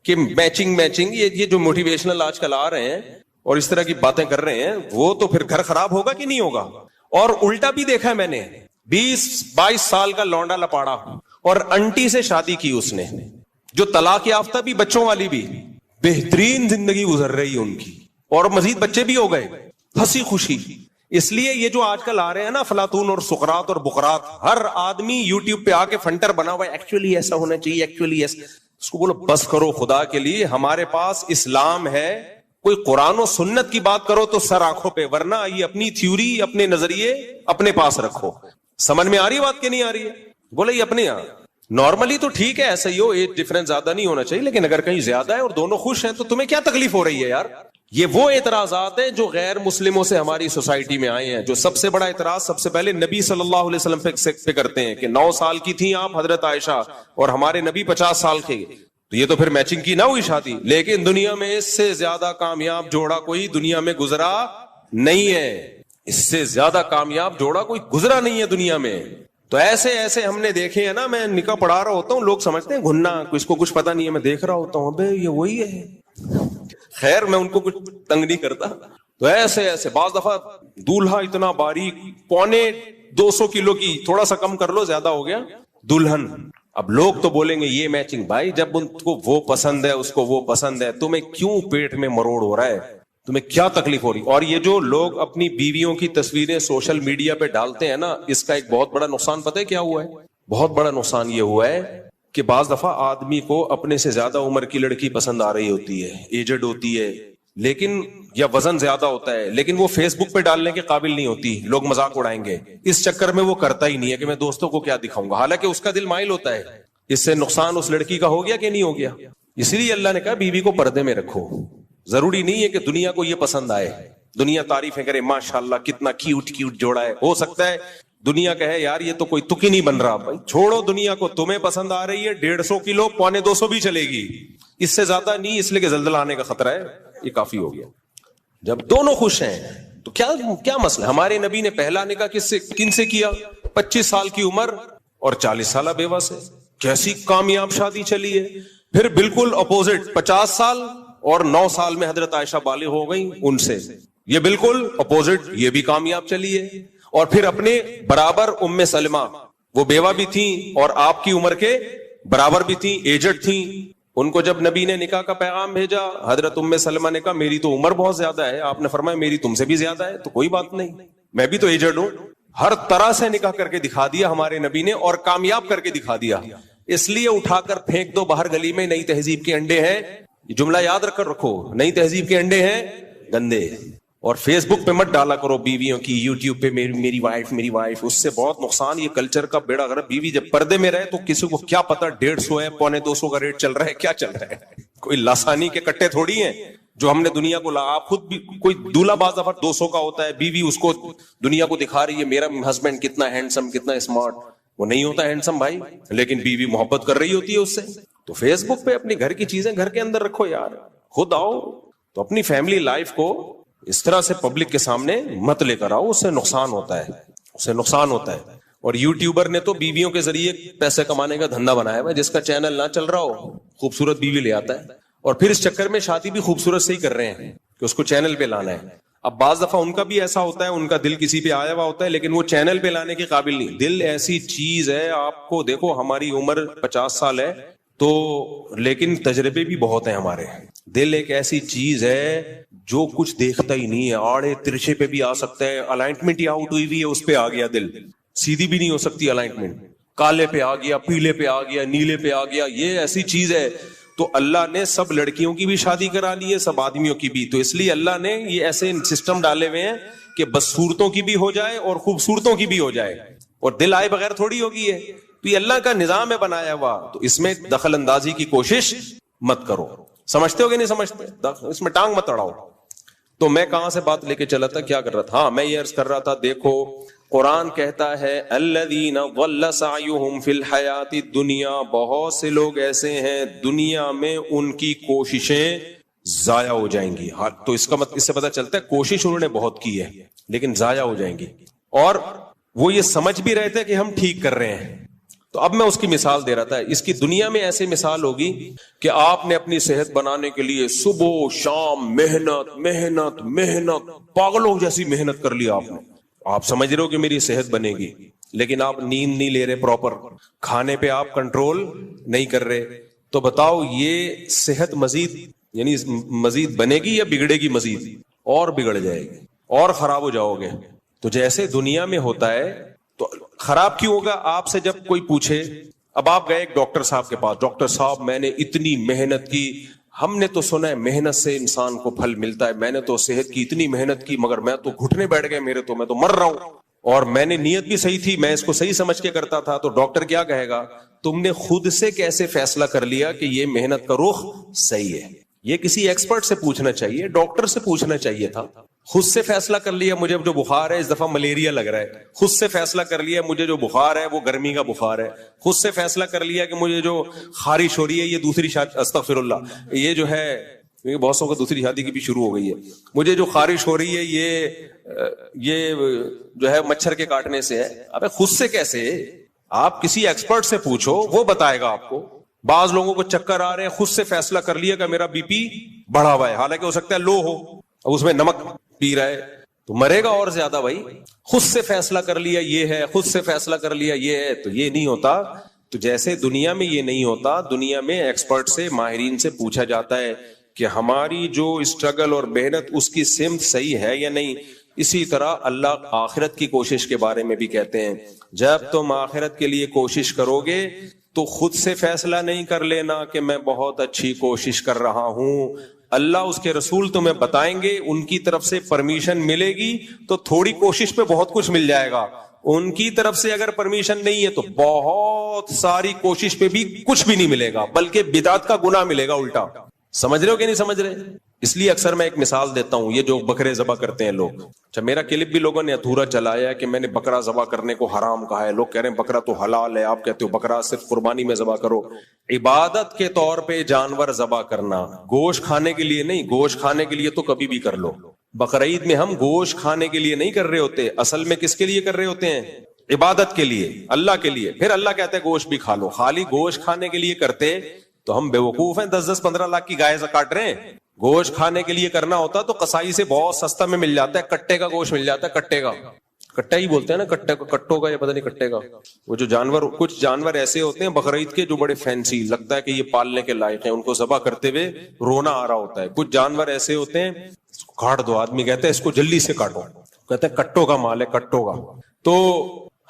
کہ میچنگ یہ جو موٹیویشنل آج کل آ رہے ہیں اور اس طرح کی باتیں کر رہے ہیں، وہ تو پھر گھر خراب ہوگا کہ نہیں ہوگا؟ اور الٹا بھی دیکھا میں نے، 20-22 سال کا لونڈا لپاڑا اور انٹی سے شادی کی اس نے، جو طلاق یافتہ بھی، بچوں والی بھی، بہترین زندگی گزر رہی ہے ان کی، اور مزید بچے بھی ہو گئے، ہنسی خوشی۔ اس لیے یہ جو آج کل آ رہے ہیں نا افلاطون اور سقراط اور بقراط، ہر آدمی یوٹیوب پہ آ کے فنٹر بنا ہوا ہے، ایکچولی ایسا ہونا چاہیے، ایکچولی ایسا۔ اس کو بولو بس کرو خدا کے لیے، ہمارے پاس اسلام ہے، کوئی قرآن و سنت کی بات کرو تو سر آنکھوں پہ، ورنہ یہ اپنی تھیوری، اپنے نظریے اپنے پاس رکھو۔ سمجھ میں آ رہی بات کہ نہیں آ رہی ہے؟ بولے یہ اپنے یہاں نارملی تو ٹھیک ہے، ایسا ہی ہو، ایج ڈفرنس زیادہ نہیں ہونا چاہیے، لیکن اگر کہیں زیادہ ہے اور دونوں خوش ہیں تو تمہیں کیا تکلیف ہو رہی ہے یار؟ یہ وہ اعتراضات ہیں جو غیر مسلموں سے ہماری سوسائٹی میں آئے ہیں۔ جو سب سے بڑا اعتراض سب سے پہلے نبی صلی اللہ علیہ وسلم پہ کرتے ہیں کہ 9 سال کی تھیں آپ حضرت عائشہ اور ہمارے نبی 50 سال کے، تو یہ تو پھر میچنگ کی نہ ہوئی شادی۔ لیکن دنیا میں اس سے زیادہ کامیاب جوڑا کوئی دنیا میں گزرا نہیں ہے، اس سے زیادہ کامیاب جوڑا کوئی گزرا نہیں ہے دنیا میں۔ تو ایسے ہم نے دیکھے ہیں نا، میں نکاح پڑھا رہا ہوتا ہوں، لوگ سمجھتے ہیں گھننا، کس کو کچھ پتا نہیں ہے، میں دیکھ رہا ہوتا ہوں، ابے یہ وہی ہے، خیر میں ان کو کچھ تنگ نہیں کرتا۔ تو ایسے بعض دفعہ دولہا اتنا باریک، 250 کلو کی، تھوڑا سا کم کر لو زیادہ ہو گیا، دلہن۔ اب لوگ تو بولیں گے یہ میچنگ، بھائی جب ان کو وہ پسند ہے، اس کو وہ پسند ہے، تمہیں کیوں پیٹ میں مروڑ ہو رہا ہے؟ تمہیں کیا تکلیف ہو رہی. اور یہ جو لوگ اپنی بیویوں کی تصویریں سوشل میڈیا پہ ڈالتے ہیں نا, اس کا ایک بہت بڑا نقصان پتہ ہے کیا ہوا ہے؟ بہت بڑا نقصان یہ ہوا ہے کہ بعض دفعہ آدمی کو اپنے سے زیادہ عمر کی لڑکی پسند آ رہی ہوتی ہے, ایجڈ ہوتی ہے, لیکن یا وزن زیادہ ہوتا ہے, لیکن وہ فیس بک پہ ڈالنے کے قابل نہیں ہوتی, لوگ مذاق اڑائیں گے. اس چکر میں وہ کرتا ہی نہیں ہے کہ میں دوستوں کو کیا دکھاؤں گا, حالانکہ اس کا دل مائل ہوتا ہے. اس سے نقصان اس لڑکی کا ہو گیا کہ نہیں ہو گیا؟ اس لیے اللہ نے کہا بیوی کو پردے میں رکھو. ضروری نہیں ہے کہ دنیا کو یہ پسند آئے, دنیا تعریفیں کرے ماشاءاللہ کتنا کیوٹ کیوٹ جوڑا ہے. ہو سکتا ہے دنیا کہے یار یہ تو کوئی تک ہی نہیں بن رہا. بھائی چھوڑو دنیا کو, تمہیں پسند آ رہی ہے 150 کلو 250 بھی چلے گی, اس سے زیادہ نہیں, اس لیے کہ زلزلہ آنے کا خطرہ ہے, یہ کافی ہو گیا. جب دونوں خوش ہیں تو کیا مسئلہ؟ ہمارے نبی نے پہلا نکاح کن سے کیا؟ 25 سال کی عمر اور 40 سالہ بیوہ سے. کیسی کامیاب شادی چلی ہے. پھر بالکل اپوزٹ 50 سال اور 9 سال میں حضرت عائشہ بالغ ہو گئی, ان سے یہ بالکل اپوزٹ, یہ بھی کامیاب چلی ہے. اور پھر اپنے برابر ام سلمہ, وہ بیوہ بھی تھیں اور آپ کی عمر کے برابر بھی تھیں, ایجڈ تھیں. ان کو جب نبی نے نکاح کا پیغام بھیجا, حضرت ام سلمہ نے کہا میری تو عمر بہت زیادہ ہے. آپ نے فرمایا میری تم سے بھی زیادہ ہے, تو کوئی بات نہیں, میں بھی تو ایجڈ ہوں. ہر طرح سے نکاح کر کے دکھا دیا ہمارے نبی نے, اور کامیاب کر کے دکھا دیا. اس لیے اٹھا کر پھینک دو باہر گلی میں, نئی تہذیب کے انڈے ہیں. یہ جملہ یاد رکھ کر رکھو, نئی تہذیب کے انڈے ہیں گندے. اور فیس بک پہ مت ڈالا کرو بیویوں کی, یوٹیوب پہ میری وائف, اس سے بہت نقصان. یہ کلچر کا بیڑا غرق. بیوی جب پردے میں رہے تو کسی کو کیا پتا 150 ہے 250 کا ریٹ چل رہا ہے, کیا چل رہا ہے. کوئی لاسانی کے کٹے تھوڑی ہیں جو ہم نے دنیا کو آپ خود بھی کوئی دولہا بعض دفعہ 200 کا ہوتا ہے, بیوی اس کو دنیا کو دکھا رہی ہے میرا ہسبینڈ کتنا ہینڈسم کتنا اسمارٹ. وہ نہیں ہوتا ہینڈسم بھائی, لیکن بیوی محبت کر رہی ہوتی ہے اس سے. تو فیس بک پہ اپنی گھر کی چیزیں گھر کے اندر رکھو یار, خود آؤ تو اپنی فیملی لائف کو اس طرح سے پبلک کے سامنے مت لے کر آؤ, اس سے نقصان ہوتا ہے, اس سے نقصان ہوتا ہے. اور یوٹیوبر نے تو بیویوں کے ذریعے پیسے کمانے کا دھندا بنایا ہے. جس کا چینل نہ چل رہا ہو خوبصورت بیوی لے آتا ہے, اور پھر اس چکر میں شادی بھی خوبصورت سے ہی کر رہے ہیں کہ اس کو چینل پہ لانا ہے. اب بعض دفعہ ان کا بھی ایسا ہوتا ہے, ان کا دل کسی پہ آیا ہوا ہوتا ہے, لیکن وہ چینل پہ لانے کے قابل نہیں. دل ایسی چیز ہے, آپ کو دیکھو ہماری عمر 50 سال ہے تو, لیکن تجربے بھی بہت ہیں ہمارے. دل ایک ایسی چیز ہے جو کچھ دیکھتا ہی نہیں ہے, آڑے ترچے پہ بھی آ سکتا ہے. الائنمنٹ ہی آؤٹ ہوئی ہوئی ہے, اس پہ آ گیا دل, سیدھی بھی نہیں ہو سکتی الائنمنٹ. کالے پہ آ گیا, پیلے پہ آ گیا, نیلے پہ آ گیا, یہ ایسی چیز ہے. تو اللہ نے سب لڑکیوں کی بھی شادی کرا لی ہے, سب آدمیوں کی بھی. تو اس لیے اللہ نے یہ ایسے سسٹم ڈالے ہوئے ہیں کہ بدصورتوں کی بھی ہو جائے اور خوبصورتوں کی بھی ہو جائے, اور دل آئے بغیر تھوڑی ہوگی ہے. تو یہ اللہ کا نظام ہے بنایا ہوا, تو اس میں دخل اندازی کی کوشش مت کرو. سمجھتے ہو کہ نہیں سمجھتے؟ اس میں ٹانگ مت اڑاؤ. تو میں کہاں سے بات لے کے چلا تھا, کیا کر رہا تھا؟ ہاں, میں یہ عرض کر رہا تھا, دیکھو قرآن کہتا ہے الذین ضل سعیہم فی الحیات الدنیا, بہت سے لوگ ایسے ہیں دنیا میں ان کی کوششیں ضائع ہو جائیں گی. تو اس سے پتہ چلتا ہے کوشش انہوں نے بہت کی ہے لیکن ضائع ہو جائیں گی, اور وہ یہ سمجھ بھی رہے تھے کہ ہم ٹھیک کر رہے ہیں. تو اب میں اس کی مثال دے رہا تھا. اس کی دنیا میں ایسی مثال ہوگی کہ آپ نے اپنی صحت بنانے کے لیے صبح شام محنت محنت محنت, پاگلوں جیسی محنت کر لی آپ نے. آپ سمجھ رہے ہو کہ میری صحت بنے گی, لیکن آپ نیند نہیں لے رہے پراپر, کھانے پہ آپ کنٹرول نہیں کر رہے. تو بتاؤ یہ صحت مزید یعنی مزید بنے گی یا بگڑے گی؟ مزید اور بگڑ جائے گی اور خراب ہو جاؤ گے. تو جیسے دنیا میں ہوتا ہے تو خراب کیوں ہوگا؟ آپ سے جب کوئی پوچھے, اب آپ گئے ایک ڈاکٹر صاحب کے پاس, ڈاکٹر صاحب میں نے اتنی محنت کی, ہم نے تو سنا ہے محنت سے انسان کو پھل ملتا ہے, میں نے تو صحت کی اتنی محنت کی مگر میں تو گھٹنے بیٹھ گئے میرے, تو میں تو مر رہا ہوں, اور میں نے نیت بھی صحیح تھی, میں اس کو صحیح سمجھ کے کرتا تھا. تو ڈاکٹر کیا کہے گا, تم نے خود سے کیسے فیصلہ کر لیا کہ یہ محنت کا رخ صحیح ہے؟ یہ کسی ایکسپرٹ سے پوچھنا چاہیے, ڈاکٹر سے پوچھنا چاہیے تھا. خود سے فیصلہ کر لیا مجھے جو بخار ہے اس دفعہ ملیریا لگ رہا ہے, خود سے فیصلہ کر لیا مجھے جو بخار ہے وہ گرمی کا بخار ہے, خود سے فیصلہ کر لیا کہ مجھے جو خارش ہو رہی ہے یہ دوسری شادی, استغفر اللہ, یہ جو ہے بہت سو کو دوسری شادی کی بھی شروع ہو گئی ہے, مجھے جو خارش ہو رہی ہے یہ جو ہے مچھر کے کاٹنے سے ہے. ابے خود سے کیسے؟ آپ کسی ایکسپرٹ سے پوچھو, وہ بتائے گا آپ کو. بعض لوگوں کو چکر آ رہے ہیں, خود سے فیصلہ کر لیا کہ میرا بی پی بڑھا ہوا ہے, حالانکہ ہو سکتا ہے لو ہو, اب اس میں نمک پی رہا ہے تو مرے گا اور زیادہ. بھائی خود سے فیصلہ کر لیا یہ ہے, خود سے فیصلہ کر لیا یہ ہے, تو یہ نہیں ہوتا. تو جیسے دنیا میں یہ نہیں ہوتا, دنیا میں ایکسپرٹ سے ماہرین سے پوچھا جاتا ہے کہ ہماری جو اسٹرگل اور محنت اس کی سمت صحیح ہے یا نہیں. اسی طرح اللہ آخرت کی کوشش کے بارے میں بھی کہتے ہیں جب تم آخرت کے لیے کوشش کرو گے تو خود سے فیصلہ نہیں کر لینا کہ میں بہت اچھی کوشش کر رہا ہوں. اللہ اس کے رسول تمہیں بتائیں گے, ان کی طرف سے پرمیشن ملے گی تو تھوڑی کوشش پہ بہت کچھ مل جائے گا. ان کی طرف سے اگر پرمیشن نہیں ہے تو بہت ساری کوشش پہ بھی کچھ بھی نہیں ملے گا, بلکہ بدعت کا گناہ ملے گا الٹا. سمجھ رہے ہو کہ نہیں سمجھ رہے؟ اس لیے اکثر میں ایک مثال دیتا ہوں, یہ جو بکرے ذبح کرتے ہیں لوگ, اچھا میرا کلپ بھی لوگوں نے ادھورا چلایا کہ میں نے بکرا ذبح کرنے کو حرام کہا ہے. لوگ کہہ رہے ہیں بکرا تو حلال ہے, آپ کہتے ہو بکرا صرف قربانی میں ذبح کرو. عبادت کے طور پہ جانور ذبح کرنا, گوشت کھانے کے لیے نہیں. گوشت کھانے کے لیے تو کبھی بھی کر لو. بقرعید میں ہم گوشت کھانے کے لیے نہیں کر رہے ہوتے, اصل میں کس کے لیے کر رہے ہوتے ہیں؟ عبادت کے لیے, اللہ کے لیے. پھر اللہ کہتے ہیں گوشت بھی کھا لو. خالی گوشت کھانے کے لیے کرتے تو ہم بیوقوف ہیں, 10-15 لاکھ کی گائے کاٹ رہے ہیں. گوشت کھانے کے لیے کرنا ہوتا تو قصائی سے بہت سستا میں مل جاتا ہے, کٹے کا گوشت مل جاتا ہے. کٹے کا, کٹا ہی بولتے ہیں نا, کٹے کو, کٹوں کا یا پتہ نہیں کٹے کا. وہ جو جانور, کچھ جانور ایسے ہوتے ہیں بقرعید کے جو بڑے فینسی لگتا ہے کہ یہ پالنے کے لائق ہیں, ان کو ذبح کرتے ہوئے رونا آ رہا ہوتا ہے. کچھ جانور ایسے ہوتے ہیں کاٹ دو, آدمی کہتے ہیں اس کو جلدی سے کاٹو, کہتے ہیں کٹوں کا مال ہے, کٹوں کا. تو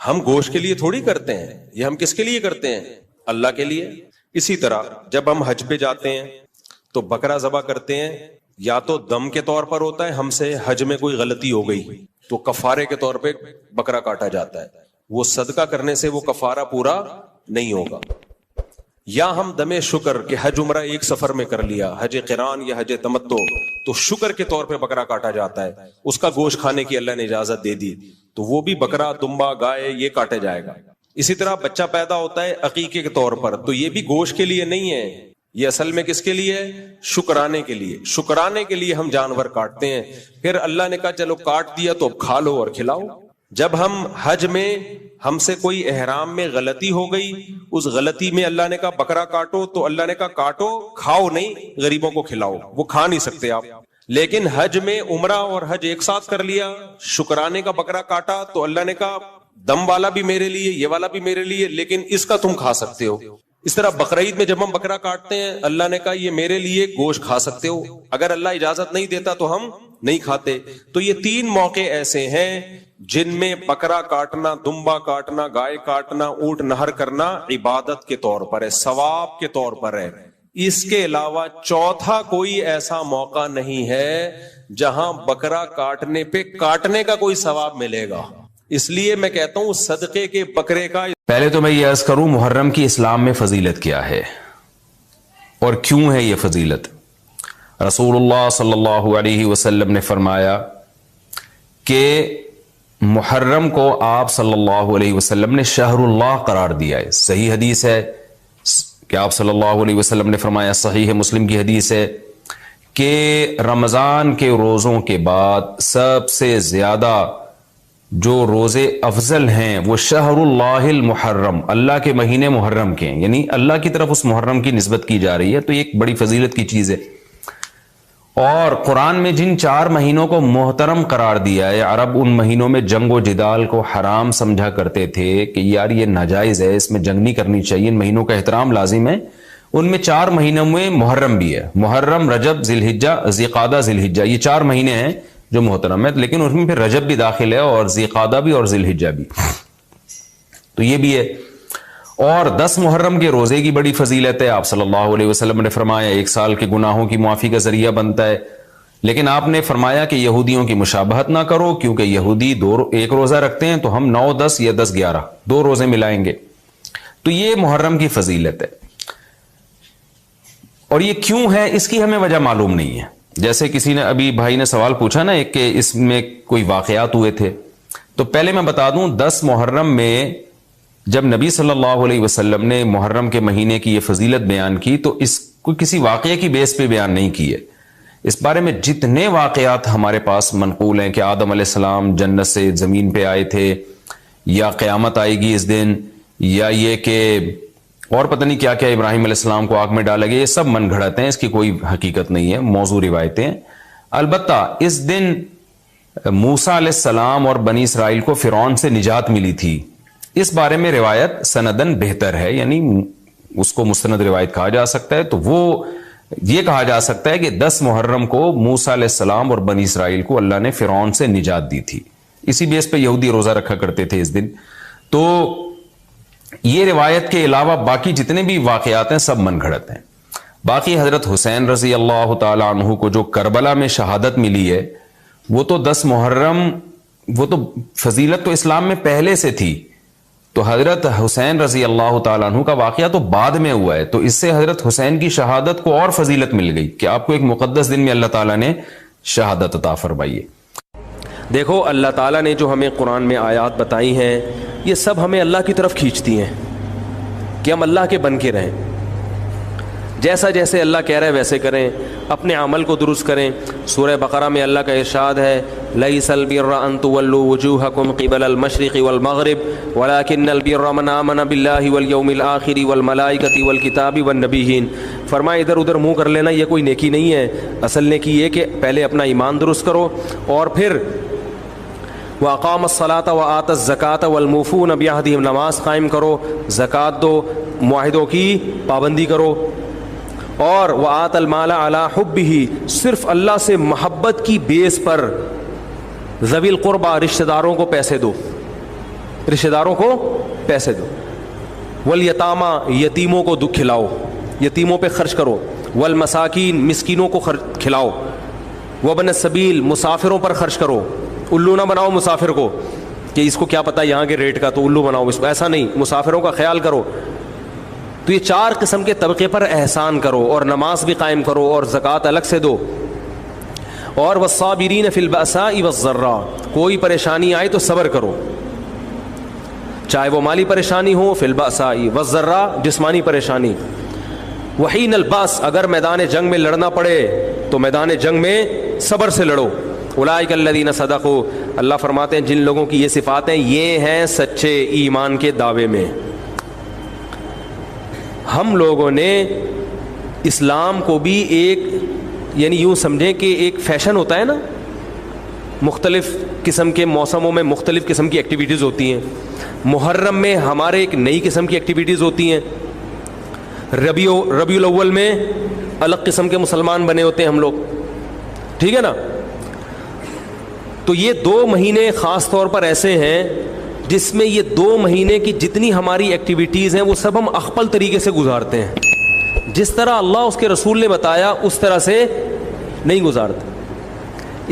ہم گوشت کے لیے تھوڑی کرتے ہیں, یہ ہم کس کے لیے کرتے ہیں؟ اللہ کے لیے. اسی طرح جب ہم حج پہ جاتے ہیں تو بکرا ذبح کرتے ہیں, یا تو دم کے طور پر ہوتا ہے, ہم سے حج میں کوئی غلطی ہو گئی تو کفارے کے طور پہ بکرا کاٹا جاتا ہے, وہ صدقہ کرنے سے وہ کفارہ پورا نہیں ہوگا. یا ہم دم شکر کہ حج عمرہ ایک سفر میں کر لیا, حج قران یا حج تمتع, تو شکر کے طور پہ بکرا کاٹا جاتا ہے, اس کا گوشت کھانے کی اللہ نے اجازت دے دی, تو وہ بھی بکرا, دمبا, گائے یہ کاٹا جائے گا. اسی طرح بچہ پیدا ہوتا ہے عقیقے کے طور پر, تو یہ بھی گوشت کے لیے نہیں ہے, یہ اصل میں کس کے لیے ہے؟ شکرانے کے لیے. شکرانے کے لیے ہم جانور کاٹتے ہیں. پھر اللہ نے کہا چلو کاٹ دیا تو اب کھا لو اور کھلاؤ. جب ہم حج میں ہم سے کوئی احرام میں غلطی ہو گئی, اس غلطی میں اللہ نے کہا بکرا کاٹو, تو اللہ نے کہا کاٹو, کھاؤ نہیں, غریبوں کو کھلاؤ. وہ کھا نہیں سکتے آپ. لیکن حج میں عمرہ اور حج ایک ساتھ کر لیا, شکرانے کا بکرا کاٹا, تو اللہ نے کہا دم والا بھی میرے لیے, یہ والا بھی میرے لیے, لیکن اس کا تم کھا سکتے ہو. اس طرح بقرعید میں جب ہم بکرا کاٹتے ہیں, اللہ نے کہا یہ میرے لیے گوشت کھا سکتے ہو, اگر اللہ اجازت نہیں دیتا تو ہم نہیں کھاتے. تو یہ 3 موقع ایسے ہیں جن میں بکرا کاٹنا, دمبا کاٹنا, گائے کاٹنا, اونٹ نہر کرنا عبادت کے طور پر ہے, ثواب کے طور پر ہے. اس کے علاوہ چوتھا کوئی ایسا موقع نہیں ہے جہاں بکرا کاٹنے پہ کاٹنے کا کوئی ثواب ملے گا. اس لیے میں کہتا ہوں صدقے کے بکرے کا. پہلے تو میں یہ عرض کروں محرم کی اسلام میں فضیلت کیا ہے اور کیوں ہے یہ فضیلت. رسول اللہ صلی اللہ علیہ وسلم نے فرمایا کہ محرم کو آپ صلی اللہ علیہ وسلم نے شہر اللہ قرار دیا ہے. صحیح حدیث ہے کہ آپ صلی اللہ علیہ وسلم نے فرمایا, صحیح مسلم کی حدیث ہے کہ رمضان کے روزوں کے بعد سب سے زیادہ جو روزے افضل ہیں وہ شہر اللہ المحرم, اللہ کے مہینے محرم کے ہیں, یعنی اللہ کی طرف اس محرم کی نسبت کی جا رہی ہے. تو یہ ایک بڑی فضیلت کی چیز ہے. اور قرآن میں جن 4 مہینوں کو محترم قرار دیا ہے, عرب ان مہینوں میں جنگ و جدال کو حرام سمجھا کرتے تھے کہ یار یہ ناجائز ہے, اس میں جنگ نہیں کرنی چاہیے, ان مہینوں کا احترام لازم ہے. ان میں 4 مہینوں میں محرم بھی ہے, محرم, رجب, ذی الحجہ, ذی قعدہ, ذی الحجہ, یہ 4 مہینے ہیں جو محترم ہے. لیکن اس میں پھر رجب بھی داخل ہے اور ذی قعدہ بھی اور ذی الحجہ بھی, تو یہ بھی ہے. اور 10 محرم کے روزے کی بڑی فضیلت ہے. آپ صلی اللہ علیہ وسلم نے فرمایا 1 سال کے گناہوں کی معافی کا ذریعہ بنتا ہے. لیکن آپ نے فرمایا کہ یہودیوں کی مشابہت نہ کرو, کیونکہ یہودی 1 روزہ رکھتے ہیں تو ہم 9, 10 یا 10, 11 2 روزے ملائیں گے. تو یہ محرم کی فضیلت ہے. اور یہ کیوں ہے اس کی ہمیں وجہ معلوم نہیں ہے. جیسے کسی نے ابھی بھائی نے سوال پوچھا نا ایک کہ اس میں کوئی واقعات ہوئے تھے, تو پہلے میں بتا دوں 10 محرم میں جب نبی صلی اللہ علیہ وسلم نے محرم کے مہینے کی یہ فضیلت بیان کی تو اس کو کسی واقعے کی بیس پہ بیان نہیں کی ہے. اس بارے میں جتنے واقعات ہمارے پاس منقول ہیں کہ آدم علیہ السلام جنت سے زمین پہ آئے تھے, یا قیامت آئے گی اس دن, یا یہ کہ اور پتہ نہیں کیا کیا ابراہیم علیہ السلام کو آگ میں ڈالا گیا, یہ سب من گھڑت ہیں, اس کی کوئی حقیقت نہیں ہے, موضوع روایتیں. البتہ اس دن موسیٰ علیہ السلام اور بنی اسرائیل کو فرعون سے نجات ملی تھی, اس بارے میں روایت سندن بہتر ہے, یعنی اس کو مستند روایت کہا جا سکتا ہے. تو وہ یہ کہا جا سکتا ہے کہ 10 محرم کو موسیٰ علیہ السلام اور بنی اسرائیل کو اللہ نے فرعون سے نجات دی تھی. اسی بیس پہ یہودی روزہ رکھا کرتے تھے اس دن. تو یہ روایت کے علاوہ باقی جتنے بھی واقعات ہیں سب من گھڑت ہیں. باقی حضرت حسین رضی اللہ تعالی عنہ کو جو کربلا میں شہادت ملی ہے وہ تو 10 محرم، وہ تو فضیلت تو اسلام میں پہلے سے تھی. تو حضرت حسین رضی اللہ تعالیٰ عنہ کا واقعہ تو بعد میں ہوا ہے، تو اس سے حضرت حسین کی شہادت کو اور فضیلت مل گئی کہ آپ کو ایک مقدس دن میں اللہ تعالیٰ نے شہادت عطا فرمائی ہے. دیکھو اللہ تعالیٰ نے جو ہمیں قرآن میں آیات بتائی ہیں یہ سب ہمیں اللہ کی طرف کھینچتی ہیں کہ ہم اللہ کے بن کے رہیں. جیسا جیسے اللہ کہہ رہے ہیں ویسے کریں، اپنے عمل کو درست کریں. سورہ بقرہ میں اللہ کا ارشاد ہے لیس البر ان تولوا وجوہکم قبل المشرق والمغرب ولکن البر من آمن باللہ والیوم الآخر والملائکۃ والکتاب والنبیین. فرمایا ادھر ادھر منہ کر لینا یہ کوئی نیکی نہیں ہے. اصل نیکی یہ کہ پہلے اپنا ایمان درست کرو اور پھر وَأَقَامَ الصَّلَاةَ وَآتَى الزَّكَاةَ وَالْمُوفُونَ بِعَهْدِهِمْ، نماز قائم کرو، زکوٰۃ دو، معاہدوں کی پابندی کرو. اور وَآتَى الْمَالَ عَلَى حُبِّهِ، صرف اللہ سے محبت کی بیس پر ذوی القربہ رشتہ داروں کو پیسے دو، رشتہ داروں کو پیسے دو. والیتامى، یتیموں کو دکھ کھلاؤ، یتیموں پہ خرچ کرو. والمساکین، مسکینوں کو کھلاؤ. وابن السبیل، مسافروں پر خرچ کرو. الو نہ بناؤ مسافر کو کہ اس کو کیا پتہ یہاں کے ریٹ کا تو الو بناؤ اس کو، ایسا نہیں، مسافروں کا خیال کرو. تو یہ 4 قسم کے طبقے پر احسان کرو اور نماز بھی قائم کرو اور زکوٰۃ الگ سے دو. اور والصابرین فی البأساء والضراء، کوئی پریشانی آئے تو صبر کرو، چاہے وہ مالی پریشانی ہو، فی البأساء والضراء جسمانی پریشانی. وحین الباس، اگر میدان جنگ میں لڑنا پڑے تو میدان جنگ میں صبر سے لڑو. اولئک الذین صدقوا، اللہ فرماتے ہیں جن لوگوں کی یہ صفات ہیں یہ ہیں سچے ایمان کے دعوے میں. ہم لوگوں نے اسلام کو بھی ایک، یعنی یوں سمجھیں کہ ایک فیشن ہوتا ہے نا، مختلف قسم کے موسموں میں مختلف قسم کی ایکٹیویٹیز ہوتی ہیں. محرم میں ہمارے ایک نئی قسم کی ایکٹیویٹیز ہوتی ہیں. ربیع الاول میں الگ قسم کے مسلمان بنے ہوتے ہیں ہم لوگ، ٹھیک ہے نا. تو یہ 2 مہینے خاص طور پر ایسے ہیں جس میں یہ 2 مہینے کی جتنی ہماری ایکٹیویٹیز ہیں وہ سب ہم اخپل طریقے سے گزارتے ہیں. جس طرح اللہ اس کے رسول نے بتایا اس طرح سے نہیں گزارتے.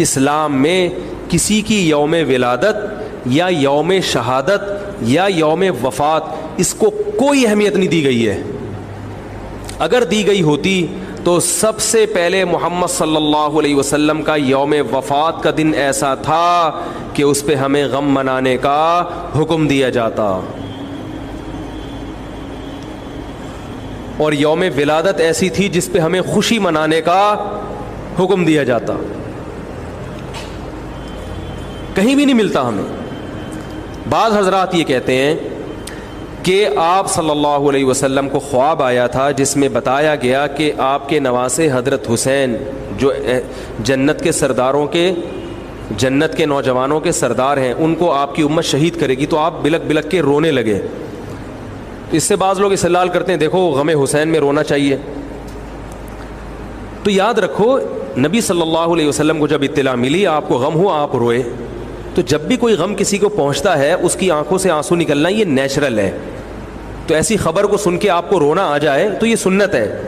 اسلام میں کسی کی یوم ولادت یا یوم شہادت یا یوم وفات اس کو کوئی اہمیت نہیں دی گئی ہے. اگر دی گئی ہوتی تو سب سے پہلے محمد صلی اللہ علیہ وسلم کا یوم وفات کا دن ایسا تھا کہ اس پہ ہمیں غم منانے کا حکم دیا جاتا، اور یوم ولادت ایسی تھی جس پہ ہمیں خوشی منانے کا حکم دیا جاتا. کہیں بھی نہیں ملتا ہمیں. بعض حضرات یہ کہتے ہیں کہ آپ صلی اللہ علیہ وسلم کو خواب آیا تھا جس میں بتایا گیا کہ آپ کے نواسے حضرت حسین جو جنت کے سرداروں کے، جنت کے نوجوانوں کے سردار ہیں، ان کو آپ کی امت شہید کرے گی. تو آپ بلک بلک کے رونے لگے. اس سے بعض لوگ استدلال کرتے ہیں دیکھو غم حسین میں رونا چاہیے. تو یاد رکھو نبی صلی اللہ علیہ وسلم کو جب اطلاع ملی آپ کو غم ہوا آپ روئے. تو جب بھی کوئی غم کسی کو پہنچتا ہے اس کی آنکھوں سے آنسو نکلنا یہ نیچرل ہے. تو ایسی خبر کو سن کے آپ کو رونا آ جائے تو یہ سنت ہے،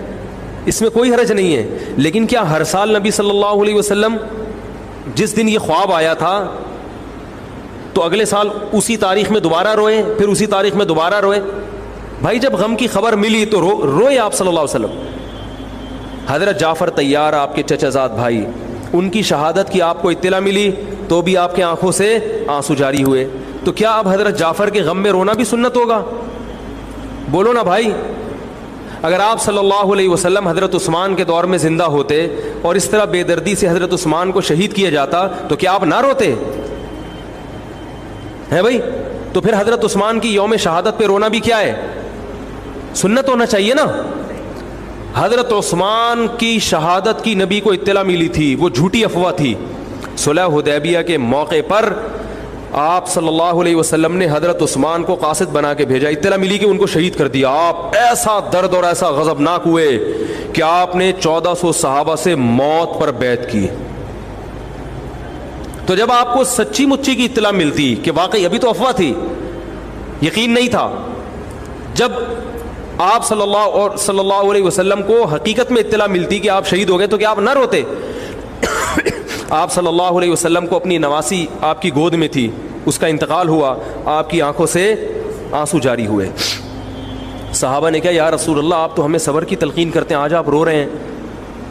اس میں کوئی حرج نہیں ہے. لیکن کیا ہر سال نبی صلی اللہ علیہ وسلم جس دن یہ خواب آیا تھا تو اگلے سال اسی تاریخ میں دوبارہ روئے، پھر اسی تاریخ میں دوبارہ روئے؟ بھائی جب غم کی خبر ملی تو روئے آپ صلی اللہ علیہ وسلم. حضرت جعفر طیار آپ کے چچا زاد بھائی، ان کی شہادت کی آپ کو اطلاع ملی تو بھی آپ کے آنکھوں سے آنسو جاری ہوئے. تو کیا اب حضرت جعفر کے غم میں رونا بھی سنت ہوگا؟ بولو نا بھائی. اگر آپ صلی اللہ علیہ وسلم حضرت عثمان کے دور میں زندہ ہوتے اور اس طرح بے دردی سے حضرت عثمان کو شہید کیا جاتا تو کیا آپ نہ روتے ہیں بھائی؟ تو پھر حضرت عثمان کی یوم شہادت پہ رونا بھی کیا ہے؟ سنت ہونا چاہیے نا. حضرت عثمان کی شہادت کی نبی کو اطلاع ملی تھی، وہ جھوٹی افواہ تھی. صلح حدیبیہ کے موقع پر آپ صلی اللہ علیہ وسلم نے حضرت عثمان کو قاصد بنا کے بھیجا. اطلاع ملی کہ ان کو شہید کر دیا. آپ ایسا درد اور ایسا غضبناک ہوئے کہ آپ نے 1400 صحابہ سے موت پر بیعت کی. تو جب آپ کو سچی مچی کی اطلاع ملتی کہ واقعی ابھی تو افواہ تھی, یقین نہیں تھا, جب آپ صلی اللہ علیہ وسلم کو حقیقت میں اطلاع ملتی کہ آپ شہید ہو گئے, تو کیا آپ نہ روتے؟ آپ صلی اللہ علیہ وسلم کو اپنی نواسی آپ کی گود میں تھی, اس کا انتقال ہوا, آپ کی آنکھوں سے آنسو جاری ہوئے. صحابہ نے کہا یا رسول اللہ آپ تو ہمیں صبر کی تلقین کرتے ہیں, آج آپ رو رہے ہیں.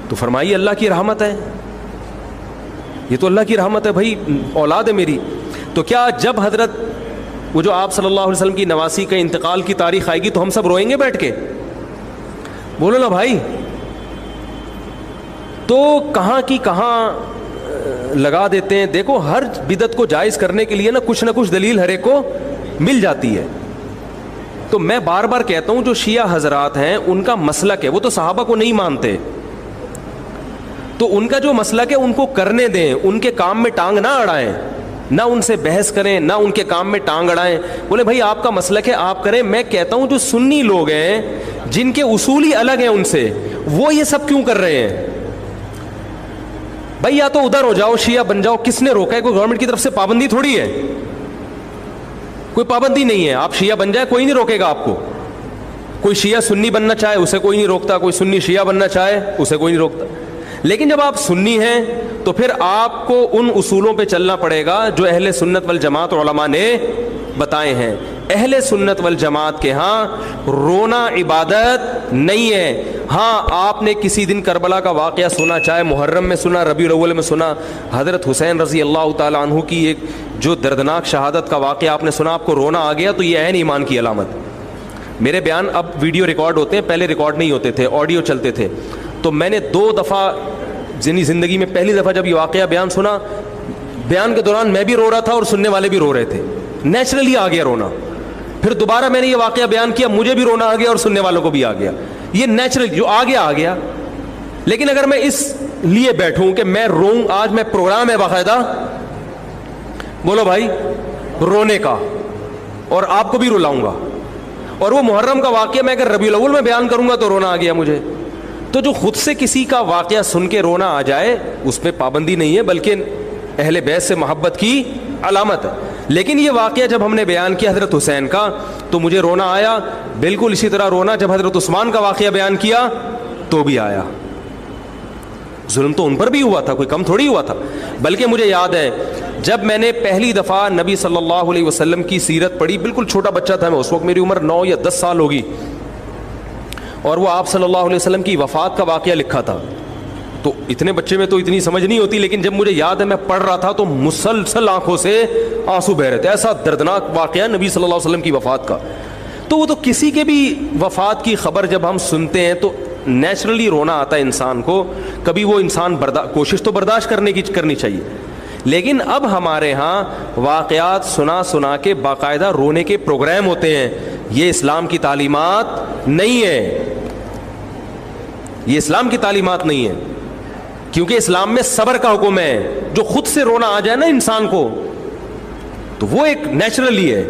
تو فرمائیے اللہ کی رحمت ہے, یہ تو اللہ کی رحمت ہے بھائی, اولاد ہے میری. تو کیا جب حضرت وہ جو آپ صلی اللہ علیہ وسلم کی نواسی کا انتقال کی تاریخ آئے گی تو ہم سب روئیں گے بیٹھ کے؟ بولو نا بھائی. تو کہاں کی کہاں لگا دیتے ہیں. دیکھو ہر بدعت کو جائز کرنے کے لیے نا کچھ دلیل ہر ایک کو مل جاتی ہے. تو میں بار بار کہتا ہوں جو شیعہ حضرات ہیں ان کا مسلک ہے, وہ تو صحابہ کو نہیں مانتے, تو ان کا جو مسلک ہے ان کو کرنے دیں, ان کے کام میں ٹانگ نہ اڑائیں, نہ ان سے بحث کریں, نہ ان کے کام میں ٹانگ اڑائیں. بولے بھائی آپ کا مسلک ہے آپ کریں. میں کہتا ہوں جو سنی لوگ ہیں جن کے اصول ہی الگ ہیں ان سے, وہ یہ سب کیوں کر رہے ہیں؟ بھائی یا تو ادھر ہو جاؤ, شیعہ بن جاؤ, کس نے روکا ہے؟ کوئی گورنمنٹ کی طرف سے پابندی تھوڑی ہے, کوئی پابندی نہیں ہے. آپ شیعہ بن جائے کوئی نہیں روکے گا آپ کو. کوئی شیعہ سنی بننا چاہے اسے کوئی نہیں روکتا, کوئی سنی شیعہ بننا چاہے اسے کوئی نہیں روکتا. لیکن جب آپ سنی ہیں تو پھر آپ کو ان اصولوں پہ چلنا پڑے گا جو اہل سنت والجماعت علماء نے بتائے ہیں. اہل سنت والجماعت کے ہاں رونا عبادت نہیں ہے. ہاں آپ نے کسی دن کربلا کا واقعہ سنا, چاہے محرم میں سنا, ربیع الاول میں سنا, حضرت حسین رضی اللہ تعالیٰ عنہ کی ایک جو دردناک شہادت کا واقعہ آپ نے سنا, آپ کو رونا آ گیا, تو یہ عین ایمان کی علامت. میرے بیان اب ویڈیو ریکارڈ ہوتے ہیں, پہلے ریکارڈ نہیں ہوتے تھے, آڈیو چلتے تھے. تو میں نے 2 دفعہ زندگی میں پہلی دفعہ جب یہ واقعہ بیان سنا, بیان کے دوران میں بھی رو رہا تھا اور سننے والے بھی رو رہے تھے, نیچرلی آ گیا رونا. پھر دوبارہ میں نے یہ واقعہ بیان کیا, مجھے بھی رونا آ گیا اور سننے والوں کو بھی آ گیا. یہ نیچرل جو آ گیا. لیکن اگر میں اس لیے بیٹھوں کہ میں روؤں, آج میں پروگرام ہے باقاعدہ, بولو بھائی, رونے کا, اور آپ کو بھی رلاؤں گا. اور وہ محرم کا واقعہ میں اگر ربیع الاول میں بیان کروں گا تو رونا آ گیا مجھے. تو جو خود سے کسی کا واقعہ سن کے رونا آ جائے اس پہ پابندی نہیں ہے, بلکہ اہل بیت سے محبت کی علامت ہے. لیکن یہ واقعہ جب ہم نے بیان کیا حضرت حسین کا تو مجھے رونا آیا. بالکل اسی طرح رونا جب حضرت عثمان کا واقعہ بیان کیا تو بھی آیا. ظلم تو ان پر بھی ہوا تھا, کوئی کم تھوڑی ہوا تھا. بلکہ مجھے یاد ہے جب میں نے پہلی دفعہ نبی صلی اللہ علیہ وسلم کی سیرت پڑھی, بالکل چھوٹا بچہ تھا میں اس وقت, میری عمر 9 یا 10 سال ہوگی, اور وہ آپ صلی اللہ علیہ وسلم کی وفات کا واقعہ لکھا تھا. تو اتنے بچے میں تو اتنی سمجھ نہیں ہوتی, لیکن جب مجھے یاد ہے میں پڑھ رہا تھا تو مسلسل آنکھوں سے آنسو بہ رہے تھے. ایسا دردناک واقعہ نبی صلی اللہ علیہ وسلم کی وفات کا. تو وہ تو کسی کے بھی وفات کی خبر جب ہم سنتے ہیں تو نیچرلی رونا آتا ہے انسان کو. کبھی وہ انسان کوشش تو برداشت کرنی چاہیے. لیکن اب ہمارے ہاں واقعات سنا کے باقاعدہ رونے کے پروگرام ہوتے ہیں. یہ اسلام کی تعلیمات نہیں ہے, یہ اسلام کی تعلیمات نہیں ہے. کیونکہ اسلام میں صبر کا حکم ہے. جو خود سے رونا آ جائے نا انسان کو تو وہ ایک نیچرلی ہے.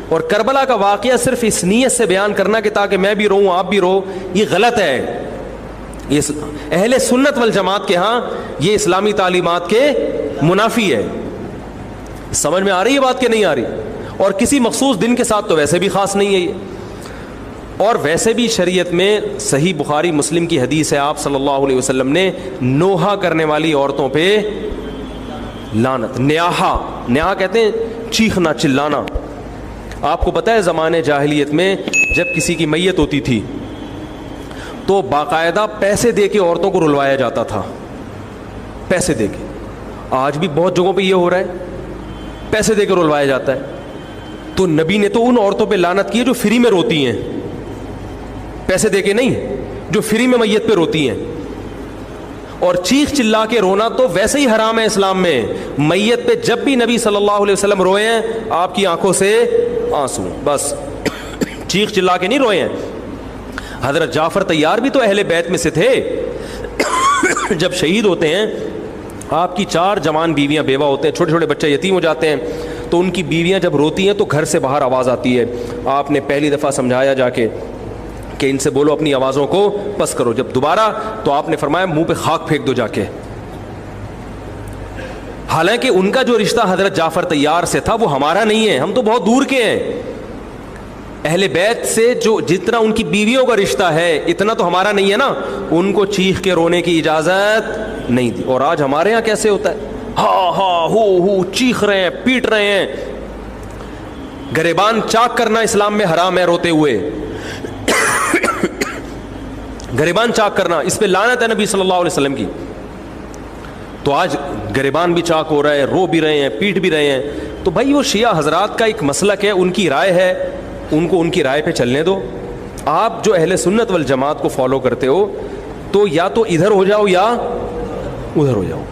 اور کربلا کا واقعہ صرف اس نیت سے بیان کرنا کہ تاکہ میں بھی روؤں آپ بھی رو, یہ غلط ہے. یہ اہل سنت والجماعت کے ہاں یہ اسلامی تعلیمات کے منافی ہے. سمجھ میں آ رہی ہے بات کہ نہیں آ رہی؟ اور کسی مخصوص دن کے ساتھ تو ویسے بھی خاص نہیں ہے یہ. اور ویسے بھی شریعت میں صحیح بخاری مسلم کی حدیث ہے, آپ صلی اللہ علیہ وسلم نے نوحہ کرنے والی عورتوں پہ لعنت, نیاحہ کہتے ہیں چیخنا چلانا. آپ کو پتہ ہے زمانے جاہلیت میں جب کسی کی میت ہوتی تھی تو باقاعدہ پیسے دے کے عورتوں کو رلوایا جاتا تھا, پیسے دے کے. آج بھی بہت جگہوں پہ یہ ہو رہا ہے, پیسے دے کے رلوایا جاتا ہے. تو نبی نے تو ان عورتوں پہ لعنت کی ہے جو فری میں روتی ہیں, پیسے دے کے نہیں, جو فری میں میت پہ روتی ہیں. اور چیخ چلا کے رونا تو ویسے ہی حرام ہے اسلام میں. میت پہ جب بھی نبی صلی اللہ علیہ وسلم روئے ہیں آپ کی آنکھوں سے آنسو, بس چیخ چلا کے نہیں روئے ہیں. حضرت جعفر طیار بھی تو اہل بیت میں سے تھے. جب شہید ہوتے ہیں آپ کی 4 جوان بیویاں بیوہ ہوتے ہیں, چھوٹے چھوٹے بچے یتیم ہو جاتے ہیں, تو ان کی بیویاں جب روتی ہیں تو گھر سے باہر آواز آتی ہے. آپ نے پہلی دفعہ سمجھایا جا کے کہ ان سے بولو اپنی آوازوں کو پس کرو. جب دوبارہ تو آپ نے فرمایا منہ پہ خاک پھینک دو جا کے. حالانکہ ان کا جو رشتہ حضرت جعفر طیار سے تھا وہ ہمارا نہیں ہے, ہم تو بہت دور کے ہیں. اہل بیت سے جو جتنا ان کی بیویوں کا رشتہ ہے اتنا تو ہمارا نہیں ہے نا. ان کو چیخ کے رونے کی اجازت نہیں دی. اور آج ہمارے یہاں کیسے ہوتا ہے, ہاں ہاں ہو چیخ رہے ہیں, پیٹ رہے ہیں. گریبان چاک کرنا اسلام میں حرام ہے روتے ہوئے. گریبان چاک کرنا, اس پہ لعنت ہے نبی صلی اللہ علیہ وسلم کی. تو آج گریبان بھی چاک ہو رہا ہے, رو بھی رہے ہیں, پیٹ بھی رہے ہیں. تو بھائی وہ شیعہ حضرات کا ایک مسلک ہے, ان کی رائے ہے, ان کو ان کی رائے پہ چلنے دو. آپ جو اہل سنت والجماعت کو فالو کرتے ہو تو یا تو ادھر ہو جاؤ یا ادھر ہو جاؤ,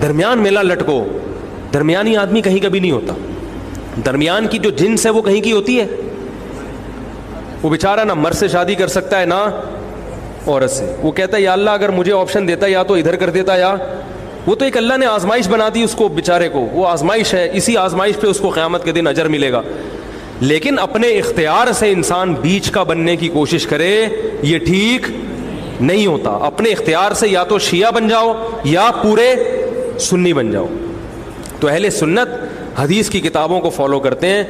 درمیان میلہ لٹکو. درمیانی آدمی کہیں کبھی نہیں ہوتا. درمیان کی جو جنس ہے وہ کہیں کی ہوتی ہے. وہ بیچارہ نہ مرد سے شادی کر سکتا ہے نہ عورت سے. وہ کہتا ہے یا اللہ اگر مجھے آپشن دیتا یا تو ادھر کر دیتا, یا وہ تو ایک اللہ نے آزمائش بنا دی اس کو بیچارے کو. وہ آزمائش ہے, اسی آزمائش پہ اس کو قیامت کے دن اجر ملے گا. لیکن اپنے اختیار سے انسان بیچ کا بننے کی کوشش کرے یہ ٹھیک نہیں ہوتا. اپنے اختیار سے یا تو شیعہ بن جاؤ یا پورے سنی بن جاؤ. تو اہل سنت حدیث کی کتابوں کو فالو کرتے ہیں,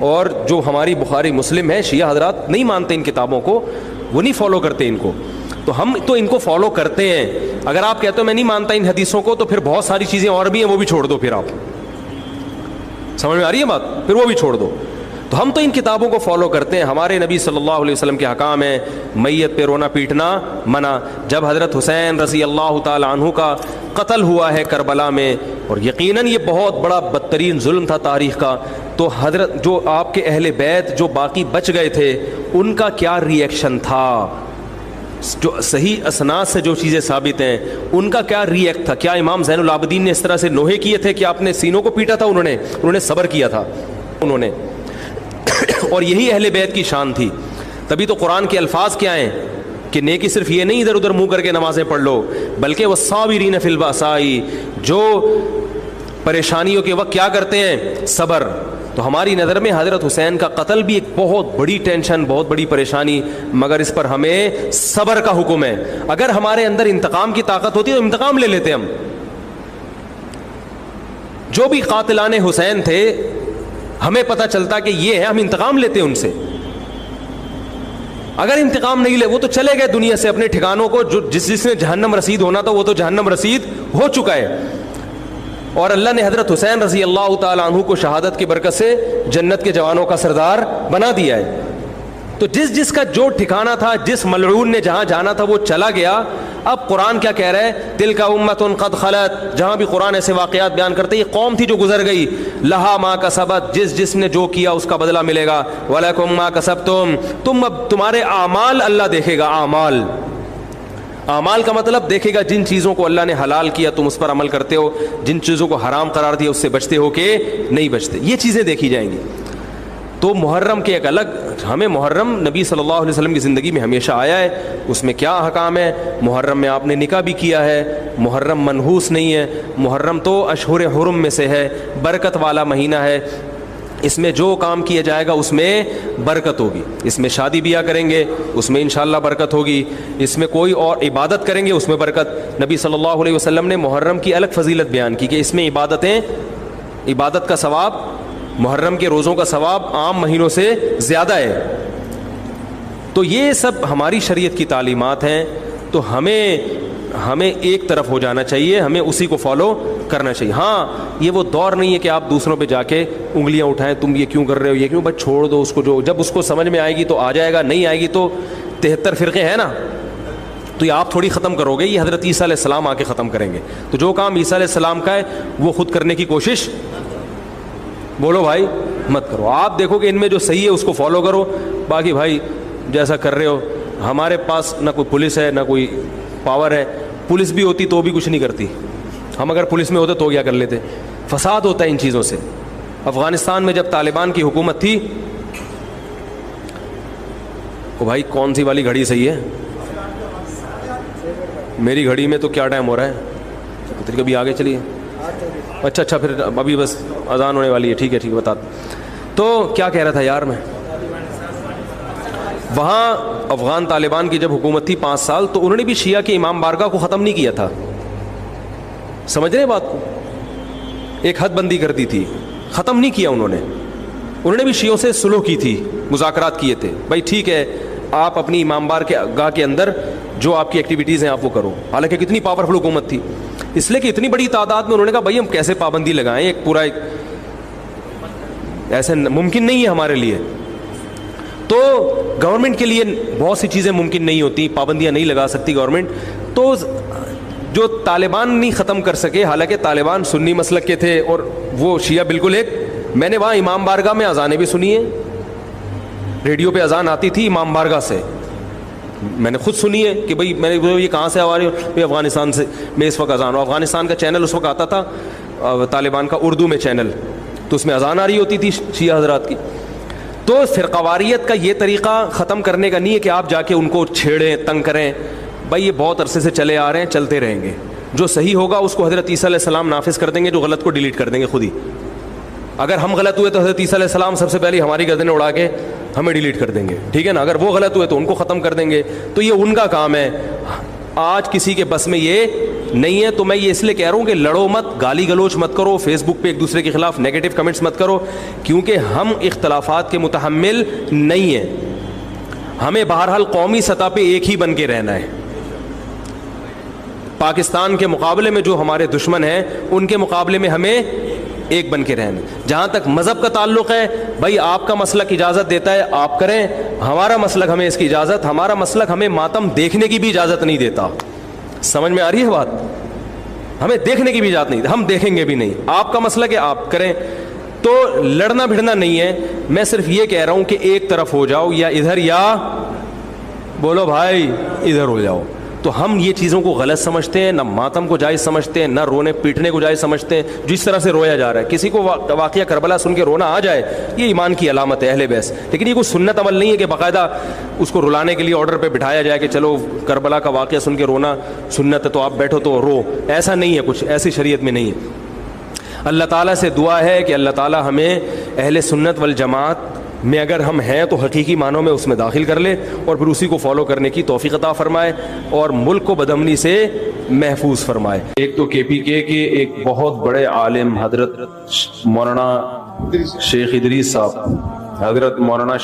اور جو ہماری بخاری مسلم ہے شیعہ حضرات نہیں مانتے ان کتابوں کو, وہ نہیں فالو کرتے ان کو. تو ہم تو ان کو فالو کرتے ہیں. اگر آپ کہتے ہو میں نہیں مانتا ان حدیثوں کو, تو پھر بہت ساری چیزیں اور بھی ہیں وہ بھی چھوڑ دو. پھر آپ سمجھ میں آ رہی ہے بات, پھر وہ بھی چھوڑ دو. تو ہم تو ان کتابوں کو فالو کرتے ہیں. ہمارے نبی صلی اللہ علیہ وسلم کے حکام ہیں میت پہ رونا پیٹنا منع. جب حضرت حسین رضی اللہ تعالی عنہ کا قتل ہوا ہے کربلا میں, اور یقیناً یہ بہت بڑا بدترین ظلم تھا تاریخ کا, تو حضرت جو آپ کے اہل بیت جو باقی بچ گئے تھے ان کا کیا ری ایکشن تھا, جو صحیح اسناد سے جو چیزیں ثابت ہیں ان کا کیا ری ایکٹ تھا. کیا امام زین العابدین نے اس طرح سے نوحے کیے تھے کہ آپ نے سینوں کو پیٹا تھا؟ انہوں نے صبر کیا تھا انہوں نے. اور یہی اہل بیت کی شان تھی. تبھی تو قرآن کے الفاظ کیا ہیں کہ نیکی صرف یہ نہیں ادھر ادھر منہ کر کے نمازیں پڑھ لو, بلکہ والصابرین فی البأساء, جو پریشانیوں کے وقت کیا کرتے ہیں, صبر. تو ہماری نظر میں حضرت حسین کا قتل بھی ایک بہت بڑی ٹینشن, بہت بڑی پریشانی, مگر اس پر ہمیں صبر کا حکم ہے. اگر ہمارے اندر انتقام کی طاقت ہوتی تو انتقام لے لیتے ہم. جو بھی قاتلان حسین تھے ہمیں پتہ چلتا کہ یہ ہے, ہم انتقام لیتے ان سے. اگر انتقام نہیں لے, وہ تو چلے گئے دنیا سے اپنے ٹھکانوں کو, جو جس نے جہنم رسید ہونا تھا وہ تو جہنم رسید ہو چکا ہے. اور اللہ نے حضرت حسین رضی اللہ تعالی عنہ کو شہادت کی برکت سے جنت کے جوانوں کا سردار بنا دیا ہے. تو جس کا جو ٹھکانہ تھا, جس ملعون نے جہاں جانا تھا وہ چلا گیا. اب قرآن کیا کہہ رہا ہے, تلک امۃ قد خلت. جہاں بھی قرآن ایسے واقعات بیان کرتے, یہ قوم تھی جو گزر گئی. لہا ما کسبت, جس نے جو کیا اس کا بدلہ ملے گا. ولکم ما کسبتم, اب تمہارے اعمال اللہ دیکھے گا. اعمال کا مطلب دیکھے گا جن چیزوں کو اللہ نے حلال کیا تم اس پر عمل کرتے ہو, جن چیزوں کو حرام قرار دیا اس سے بچتے ہو کہ نہیں بچتے, یہ چیزیں دیکھی جائیں گی. تو محرم کے ایک الگ, ہمیں محرم نبی صلی اللہ علیہ وسلم کی زندگی میں ہمیشہ آیا ہے, اس میں کیا احکام ہے. محرم میں آپ نے نکاح بھی کیا ہے, محرم منحوس نہیں ہے. محرم تو اشہر حرم میں سے ہے, برکت والا مہینہ ہے. اس میں جو کام کیا جائے گا اس میں برکت ہوگی. اس میں شادی بیاہ کریں گے اس میں انشاءاللہ برکت ہوگی. اس میں کوئی اور عبادت کریں گے اس میں برکت. نبی صلی اللہ علیہ وسلم نے محرم کی الگ فضیلت بیان کی کہ اس میں عبادت کا ثواب, محرم کے روزوں کا ثواب عام مہینوں سے زیادہ ہے. تو یہ سب ہماری شریعت کی تعلیمات ہیں. تو ہمیں ایک طرف ہو جانا چاہیے, ہمیں اسی کو فالو کرنا چاہیے. ہاں یہ وہ دور نہیں ہے کہ آپ دوسروں پہ جا کے انگلیاں اٹھائیں, تم یہ کیوں کر رہے ہو, یہ کیوں, بس چھوڑ دو اس کو. جو جب اس کو سمجھ میں آئے گی تو آ جائے گا, نہیں آئے گی تو 73 فرقے ہیں نا, تو یہ آپ تھوڑی ختم کرو گے, یہ حضرت عیسیٰ علیہ السلام آ کے ختم کریں گے. تو جو کام عیسیٰ علیہ السلام کا ہے وہ خود کرنے کی کوشش بولو بھائی مت کرو. آپ دیکھو کہ ان میں جو صحیح ہے اس کو فالو کرو, باقی بھائی جیسا کر رہے ہو. ہمارے پاس نہ کوئی پولیس ہے نہ کوئی پاور ہے, پولیس بھی ہوتی تو بھی کچھ نہیں کرتی. ہم اگر پولیس میں ہوتے تو کیا کر لیتے. فساد ہوتا ہے ان چیزوں سے. افغانستان میں جب طالبان کی حکومت تھی, او بھائی کون سی والی گھڑی صحیح ہے, میری گھڑی میں تو کیا ٹائم ہو رہا ہے, کبھی آگے چلیے. اچھا پھر ابھی بس اذان ہونے والی ہے, ٹھیک ہے بتا. تو کیا کہہ رہا تھا یار میں, وہاں افغان طالبان کی جب حکومت تھی 5 سال، تو انہوں نے بھی شیعہ کے امام بارگاہ کو ختم نہیں کیا تھا. سمجھ رہے ہیں بات کو؟ ایک حد بندی کر دی تھی، ختم نہیں کیا انہوں نے بھی شیعوں سے صلح کی تھی، مذاکرات کیے تھے. بھائی ٹھیک ہے، آپ اپنی امام بارگاہ کے اندر جو آپ کی ایکٹیویٹیز ہیں آپ وہ کرو. حالانکہ کتنی پاورفل حکومت تھی، اس لیے کہ اتنی بڑی تعداد میں انہوں نے کہا بھائی ہم کیسے پابندی لگائیں، ایسے ممکن نہیں ہے ہمارے لیے. تو گورنمنٹ کے لیے بہت سی چیزیں ممکن نہیں ہوتی، پابندیاں نہیں لگا سکتی گورنمنٹ. تو جو طالبان نہیں ختم کر سکے، حالانکہ طالبان سنی مسلک کے تھے اور وہ شیعہ بالکل ایک. میں نے وہاں امام بارگاہ میں اذانیں بھی سنی ہیں، ریڈیو پہ اذان آتی تھی امام بارگاہ سے، میں نے خود سنی ہے کہ بھائی میں نے یہ کہاں سے آ رہی ہے، افغانستان سے میں اس وقت اذان. افغانستان کا چینل اس وقت آتا تھا طالبان کا اردو میں چینل، تو اس میں اذان آ رہی ہوتی تھی شیعہ حضرات کی. تو فرقواریت کا یہ طریقہ ختم کرنے کا نہیں ہے کہ آپ جا کے ان کو چھیڑیں، تنگ کریں. بھائی یہ بہت عرصے سے چلے آ رہے ہیں، چلتے رہیں گے. جو صحیح ہوگا اس کو حضرت عیسیٰ علیہ السلام نافذ کر دیں گے، جو غلط کو ڈیلیٹ کر دیں گے خود ہی. اگر ہم غلط ہوئے تو حضرت عیسیٰ علیہ السلام سب سے پہلے ہماری گردنیں اڑا کے ہمیں ڈیلیٹ کر دیں گے، ٹھیک ہے نا. اگر وہ غلط ہوئے تو ان کو ختم کر دیں گے. تو یہ ان کا کام ہے، آج کسی کے بس میں یہ نہیں ہے. تو میں یہ اس لیے کہہ رہا ہوں کہ لڑو مت، گالی گلوچ مت کرو، فیس بک پہ ایک دوسرے کے خلاف نیگیٹو کمنٹس مت کرو، کیونکہ ہم اختلافات کے متحمل نہیں ہیں. ہمیں بہرحال قومی سطح پہ ایک ہی بن کے رہنا ہے. پاکستان کے مقابلے میں جو ہمارے دشمن ہیں ان کے مقابلے میں ہمیں ایک بن کے رہنا. جہاں تک مذہب کا تعلق ہے، بھائی آپ کا مسلک اجازت دیتا ہے آپ کریں، ہمارا مسلک ہمیں اس کی اجازت، ہمارا مسلک ہمیں ماتم دیکھنے کی بھی اجازت نہیں دیتا. سمجھ میں آ رہی ہے بات؟ ہمیں دیکھنے کی بھی اجازت نہیں، ہم دیکھیں گے بھی نہیں. آپ کا مسلک ہے آپ کریں. تو لڑنا بھڑنا نہیں ہے. میں صرف یہ کہہ رہا ہوں کہ ایک طرف ہو جاؤ، یا ادھر یا بولو بھائی ادھر ہو جاؤ. تو ہم یہ چیزوں کو غلط سمجھتے ہیں، نہ ماتم کو جائز سمجھتے ہیں، نہ رونے پیٹنے کو جائز سمجھتے ہیں. جس طرح سے رویا جا رہا ہے، کسی کو واقعہ کربلا سن کے رونا آ جائے، یہ ایمان کی علامت ہے اہل بیت. لیکن یہ کوئی سنت عمل نہیں ہے کہ باقاعدہ اس کو رلانے کے لیے آرڈر پہ بٹھایا جائے کہ چلو کربلا کا واقعہ سن کے رونا سنت ہے تو آپ بیٹھو تو رو. ایسا نہیں ہے، کچھ ایسی شریعت میں نہیں ہے. اللہ تعالیٰ سے دعا ہے کہ اللہ تعالیٰ ہمیں اہل سنت والجماعت میں اگر ہم ہیں تو حقیقی معنوں میں اس میں داخل کر لے، اور پھر اسی کو فالو کرنے کی توفیق عطا فرمائے اور ملک کو بدامنی سے محفوظ فرمائے. ایک تو KPK کے ایک بہت بڑے عالم حضرت مولانا شیخ ادریس صاحب، حضرت مولانا